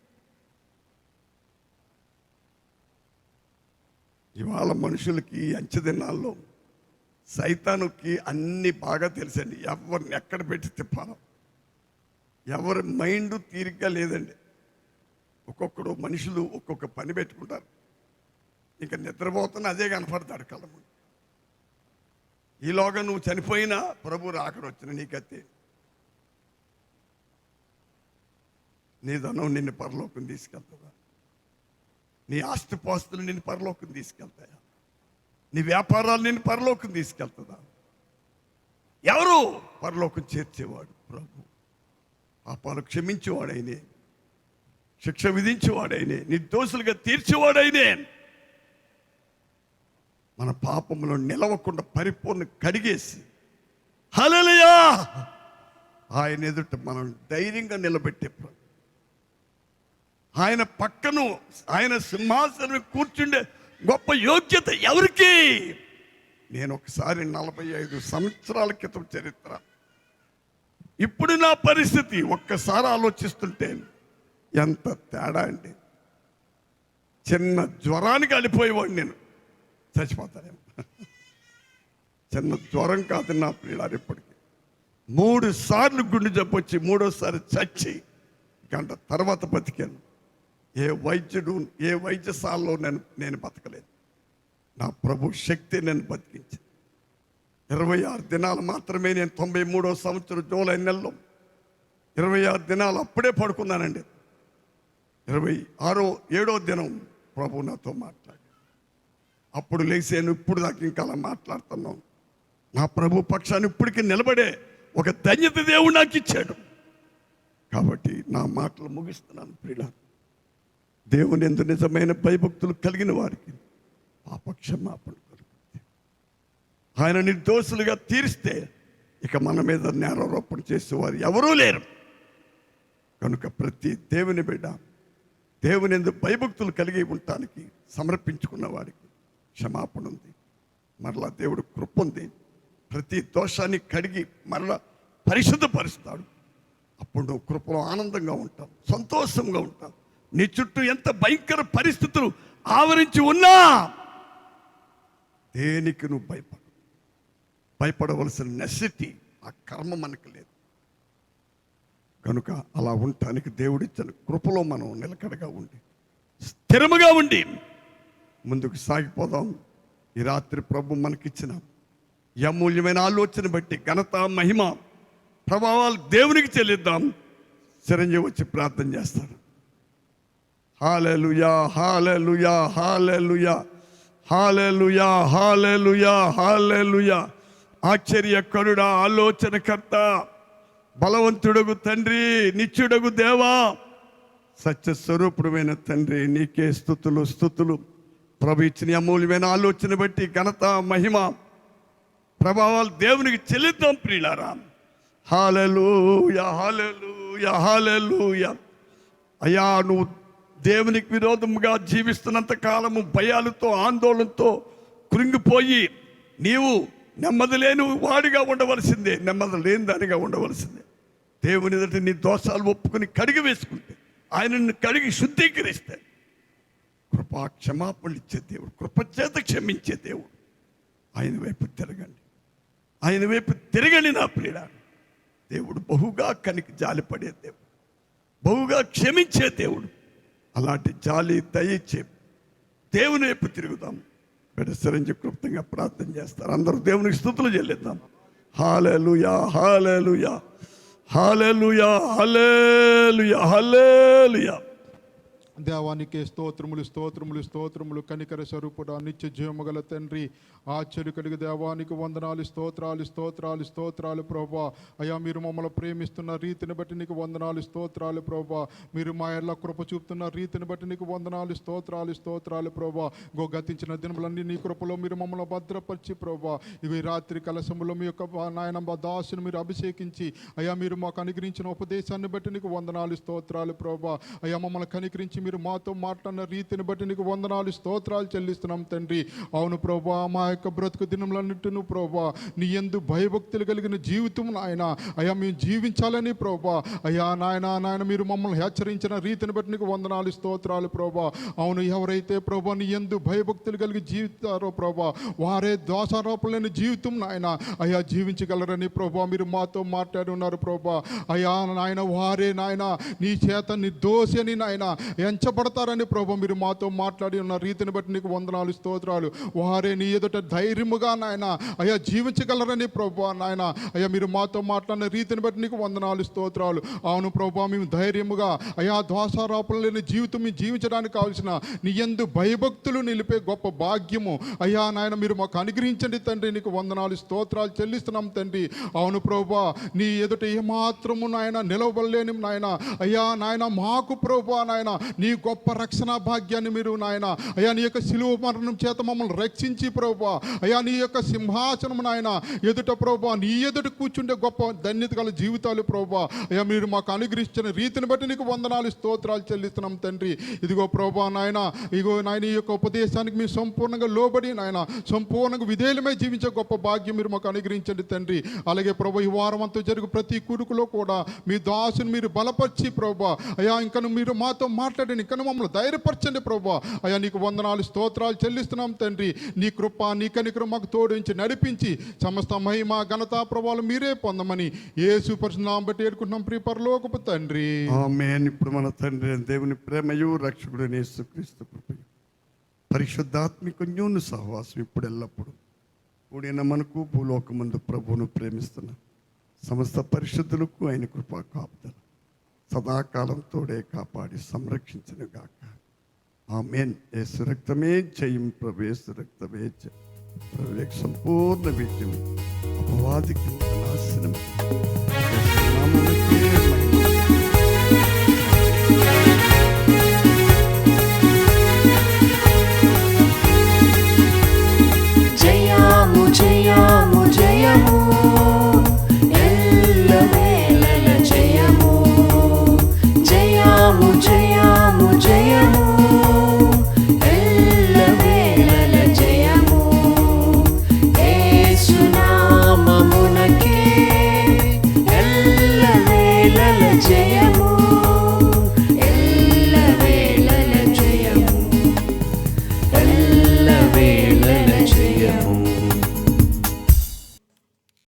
ఇవాళ మనుషులకి అంచె దినాల్లో సైతానుకి అన్ని బాగా తెలుసండి. ఎవరిని ఎక్కడ పెట్టి తిప్పాలో, ఎవరి మైండ్ తీరిగ్గా లేదండి. ఒక్కొక్కడు మనుషులు ఒక్కొక్క పని పెట్టుకుంటారు. ఇంకా నిద్రపోతున్నా అదే కనపడతాడు కళ్ళ ముందు. ఈలోగా నువ్వు చనిపోయినా ప్రభు రాకడ వచ్చిన నీకత్తే. నీ ధనం నిన్ను పరలోకం తీసుకెళ్తుందా? నీ ఆస్తిపాస్తులు నిన్ను పరలోకం తీసుకెళ్తాయా? నీ వ్యాపారాలు నిన్ను పరలోకం తీసుకెళ్తుందా? ఎవరు పరలోకం చేర్చేవాడు? ప్రభు. పాపాలు క్షమించేవాడైనే, శిక్ష విధించేవాడైనే, నిర్దోషులుగా తీర్చేవాడైనే, మన పాపంలో నిలవకుండా పరిపూర్ణ కడిగేసి హల్లెలూయా ఆయన ఎదుట మనం ధైర్యంగా నిలబెట్టే ప్రభు. ఆయన పక్కను ఆయన సింహాసనం కూర్చుండే గొప్ప యోగ్యత ఎవరికి? నేను ఒకసారి 45 సంవత్సరాల క్రితం చరిత్ర, ఇప్పుడు నా పరిస్థితి ఒక్కసారి ఆలోచిస్తుంటే ఎంత తేడా అండి. చిన్న జ్వరానికి అడిపోయేవాడు, నేను చచ్చిపోతానేమో. చిన్న జ్వరం కాదు నా ప్రియులారు. ఇప్పటికి 3 సార్లు గుండె జబ్బు వచ్చి 3వసారి చచ్చి గంట తర్వాత బతికాను. ఏ వైద్యశాలలో నేను బతకలేదు. నా ప్రభు శక్తి నేను బతికించి 26 దినాలు మాత్రమే. నేను 93వ సంవత్సరం జూలై నెలలో 26 దినాలు అప్పుడే పడుకున్నానండి. 27వ దినం ప్రభు నాతో మాట్లాడి అప్పుడు లేచాను. ఇప్పుడు దాకా ఇంకా అలా మాట్లాడుతున్నాను. నా ప్రభు పక్షాన్ని ఇప్పటికీ నిలబడే ఒక ధన్యత దేవుడు నాకు ఇచ్చాడు. కాబట్టి నా మాటలు ముగిస్తున్నాను ప్రియులారా. దేవుని యందు నిజమైన భయభక్తులు కలిగిన వారికి పాపక్షమాపణ కలుగుతుంది. ఆయన నిర్దోషులుగా తీరిస్తే ఇక మన మీద నేరారోపణ చేసేవారు ఎవరూ లేరు. కనుక ప్రతి దేవుని బిడ్డ దేవుని యందు భయభక్తులు కలిగి ఉండటానికి సమర్పించుకున్న వాడికి క్షమాపణ ఉంది. మరలా దేవుడు కృప ఉంది. ప్రతి దోషాన్ని కడిగి మరలా పరిశుద్ధపరుస్తాడు. అప్పుడు నువ్వు కృపలో ఆనందంగా ఉంటావు, సంతోషంగా ఉంటావు. నీ చుట్టూ ఎంత భయంకర పరిస్థితులు ఆవరించి ఉన్నా దేనికి నువ్వు భయపడవలసిన నెసెసిటీ, ఆ కర్మ మనకు లేదు. కనుక అలా ఉండటానికి దేవుడిచ్చిన కృపలో మనం నిలకడగా ఉండి స్థిరముగా ఉండి ముందుకు సాగిపోదాం. ఈ రాత్రి ప్రభు మనకిచ్చిన ఈ అమూల్యమైన ఆలోచన బట్టి ఘనత, మహిమ, ప్రభావాలు దేవునికి చెల్లిద్దాం. చిరంజీవి వచ్చి ప్రార్థన చేస్తాడు. హల్లెలూయా, హల్లెలూయా, హల్లెలూయా, హల్లెలూయా, హల్లెలూయా, హల్లెలూయా. ఆశ్చర్యకరుడా, ఆలోచనకర్త, బలవంతుడగు తండ్రి, నిత్యుడగు దేవా, సత్యస్వరూపుడమైన తండ్రి, నీకే స్తుతులు స్తుతులు. ప్రభు ఇచ్చిన అమూల్యమైన ఆలోచన బట్టి ఘనత, మహిమ, ప్రభావాలు దేవునికి చెల్లిద్దాం ప్రియులారా. హల్లెలూయా, హల్లెలూయా, హల్లెలూయా. అయ్యా, నువ్వు దేవునికి విరోధముగా జీవిస్తున్నంత కాలము భయాలతో, ఆందోళనతో కృంగిపోయి నీవు నెమ్మది లేని వాడిగా ఉండవలసిందే, నెమ్మది లేని దానిగా ఉండవలసిందే. దేవుని ఎదుట నీ దోషాలు ఒప్పుకొని కడిగి వేసుకుంటే, ఆయనను కడిగి శుద్ధీకరిస్తే కృపా క్షమాపణలు ఇచ్చే దేవుడు, కృపచేత క్షమించే దేవుడు. ఆయన వైపు తిరగండి, ఆయన వైపు తిరగండి నా ప్రియుడా. దేవుడు బహుగా కనికి జాలిపడే దేవుడు, బహుగా క్షమించే దేవుడు. అలాంటి జాలి దయచే దేవుని వైపు తిరుగుదాం. చిరంజీ క్లుప్తంగా ప్రార్థన చేస్తారు. అందరూ దేవునికి స్తుతులు చెల్లిద్దాం. హల్లెలూయా, హల్లెలూయా, హల్లెలూయా, హల్లెలూయా, హల్లెలూయా. దేవానికి స్తోత్రములు, స్తోత్రములు, స్తోత్రములు. కనికర స్వరూపుడా, నిత్య జీవముగల తండ్రి, ఆశ్చర్య కలిగి దేవానికి వందనాలు, స్తోత్రాలు, స్తోత్రాలు, స్తోత్రాలు ప్రభా. అయ్యా, మీరు మమ్మల్ని ప్రేమిస్తున్న రీతిని బట్టి నీకు వందనాలు, స్తోత్రాలు ప్రభా. మీరు మా ఎల్ల కృప చూపుతున్న రీతిని బట్టి నీకు వందనాలు, స్తోత్రాలు, స్తోత్రాలు ప్రభా. గతించిన దినములన్నీ నీ కృపలో మీరు మమ్మల్ని భద్రపరిచి ప్రభా, ఇవి రాత్రి కలశములో మీ యొక్క నాయన దాసును మీరు అభిషేకించి అయ్యా, మీరు మాకు అనుగ్రహించిన ఉపదేశాన్ని బట్టి నీకు వందనాలు, స్తోత్రాలు ప్రభా. అయ్యా, మమ్మల్ని కనికరించి మీరు మాతో మాట్లాడిన రీతిని బట్టి నీకు వందనాలు స్తోత్రాలు చెల్లిస్తున్నాం తండ్రి. అవును ప్రభా, మా యొక్క బ్రతుకు దినములన్నిటిను ప్రభా నీ యందు భయభక్తులు కలిగిన జీవితం నాయన అయ్యా మేము జీవించాలని ప్రభా. అయ్యా నాయన మీరు మమ్మల్ని హెచ్చరించిన రీతిని బట్టి నీకు వందనాలు స్తోత్రాలు ప్రభా. అవును, ఎవరైతే ప్రభా నీ యందు భయభక్తులు కలిగి జీవితారో ప్రభా వారే దోషారోపణలేని జీవితం నాయన అయ్యా జీవించగలరని ప్రభా మీరు మాతో మాట్లాడి ఉన్నారు ప్రభా. అయ్యా నాయన వారే నాయన నీ చేత నిర్దోషి అని నాయన ఎంచబడతారని ప్రభా మీరు మాతో మాట్లాడి ఉన్న రీతిని బట్టి నీకు వందనాలు స్తోత్రాలు. వారే నీ ఎదుట ధైర్యముగా నాయన అయ్యా జీవించగలరని ప్రభా నాయన అయ్యా మీరు మాతో మాట్లాడిన రీతిని బట్టి నీకు వందనాలు స్తోత్రాలు. అవును ప్రభా, మేము ధైర్యముగా అయ్యా దోషారోపణ లేని జీవితం మేము జీవించడానికి కావాల్సిన నీ యందు భయభక్తులు నిలిపే గొప్ప భాగ్యము అయ్యా నాయన మీరు మాకు అనుగ్రహించండి తండ్రి. నీకు వందనాలు స్తోత్రాలు చెల్లిస్తున్నాం తండ్రి. అవును ప్రభా, నీ ఎదుట ఏమాత్రము నాయన నిలవలేని నాయన అయ్యా నాయన మాకు ప్రభా నాయన నీ గొప్ప రక్షణ భాగ్యాన్ని మీరు నాయన అయ్యా నీ యొక్క శిలువ మరణం చేత మమ్మల్ని రక్షించి ప్రభా అయ్యా నీ యొక్క సింహాసనం నాయన ఎదుట ప్రభా నీ ఎదుట కూర్చుంటే గొప్ప ధన్యత గల జీవితాలు ప్రభా అయ్యా మీరు మాకు అనుగ్రహించిన రీతిని బట్టి నీకు వందనాలు స్తోత్రాలు చెల్లిస్తున్నాం తండ్రి. ఇదిగో ప్రభా నాయన ఇగో నాయన ఈ యొక్క ఉపదేశానికి మీరు సంపూర్ణంగా లోబడి నాయన సంపూర్ణంగా విధేయులమై జీవించే గొప్ప భాగ్యం మీరు మాకు అనుగ్రహించండి తండ్రి. అలాగే ప్రభా ఈ వారం అంతా జరుగు ప్రతి కురుకులో కూడా మీ దాసుని మీరు బలపరిచి ప్రభా అయ్యా ఇంకను మీరు మాతో మాట్లాడండి, ఇంకను మమ్మల్ని ధైర్యపరచండి ప్రభా అయ్యా నీకు వందనాలు స్తోత్రాలు చెల్లిస్తున్నాం తండ్రి. నీ కృప నీ కనికరం మాకు తోడించి నడిపించి సమస్త మహిమ ఘనత ప్రభావాలు మీరే పొందమని యేసు పరిశుద్ధ నామమున బట్టి వేడుకుంటున్నాం ప్రియ పరలోకపు తండ్రి. ఆమేన్. ఇప్పుడు మన తండ్రి అయిన దేవుని ప్రేమయు రక్షకుడైన యేసుక్రీస్తు కృపయు పరిశుద్ధాత్మిక న్యూన సహవాసం ఇప్పుడు ఎల్లప్పుడు కూడిన మనకు భూలోకమందు ప్రభువును ప్రేమిస్తున్న సమస్త పరిశుద్ధులకు ఆయన కృపా కాపుదల సదాకాలం తోడే కాపాడి సంరక్షించిన గాక. ఆమేన్. యేసు రక్తమే జయం ప్రభు, యేసు రక్తమే జయం ప్రభు యొక్క సంపూర్ణ విజయం అపవాదికి నాశనం. యేసు నామమునకే మహిమ. జయము జయము జయము ఎల్లవేళల జయము. జయము జయము జయము ఎల్లవేళల జయము. యేసు నామమునకే ఎల్లవేళల జయము.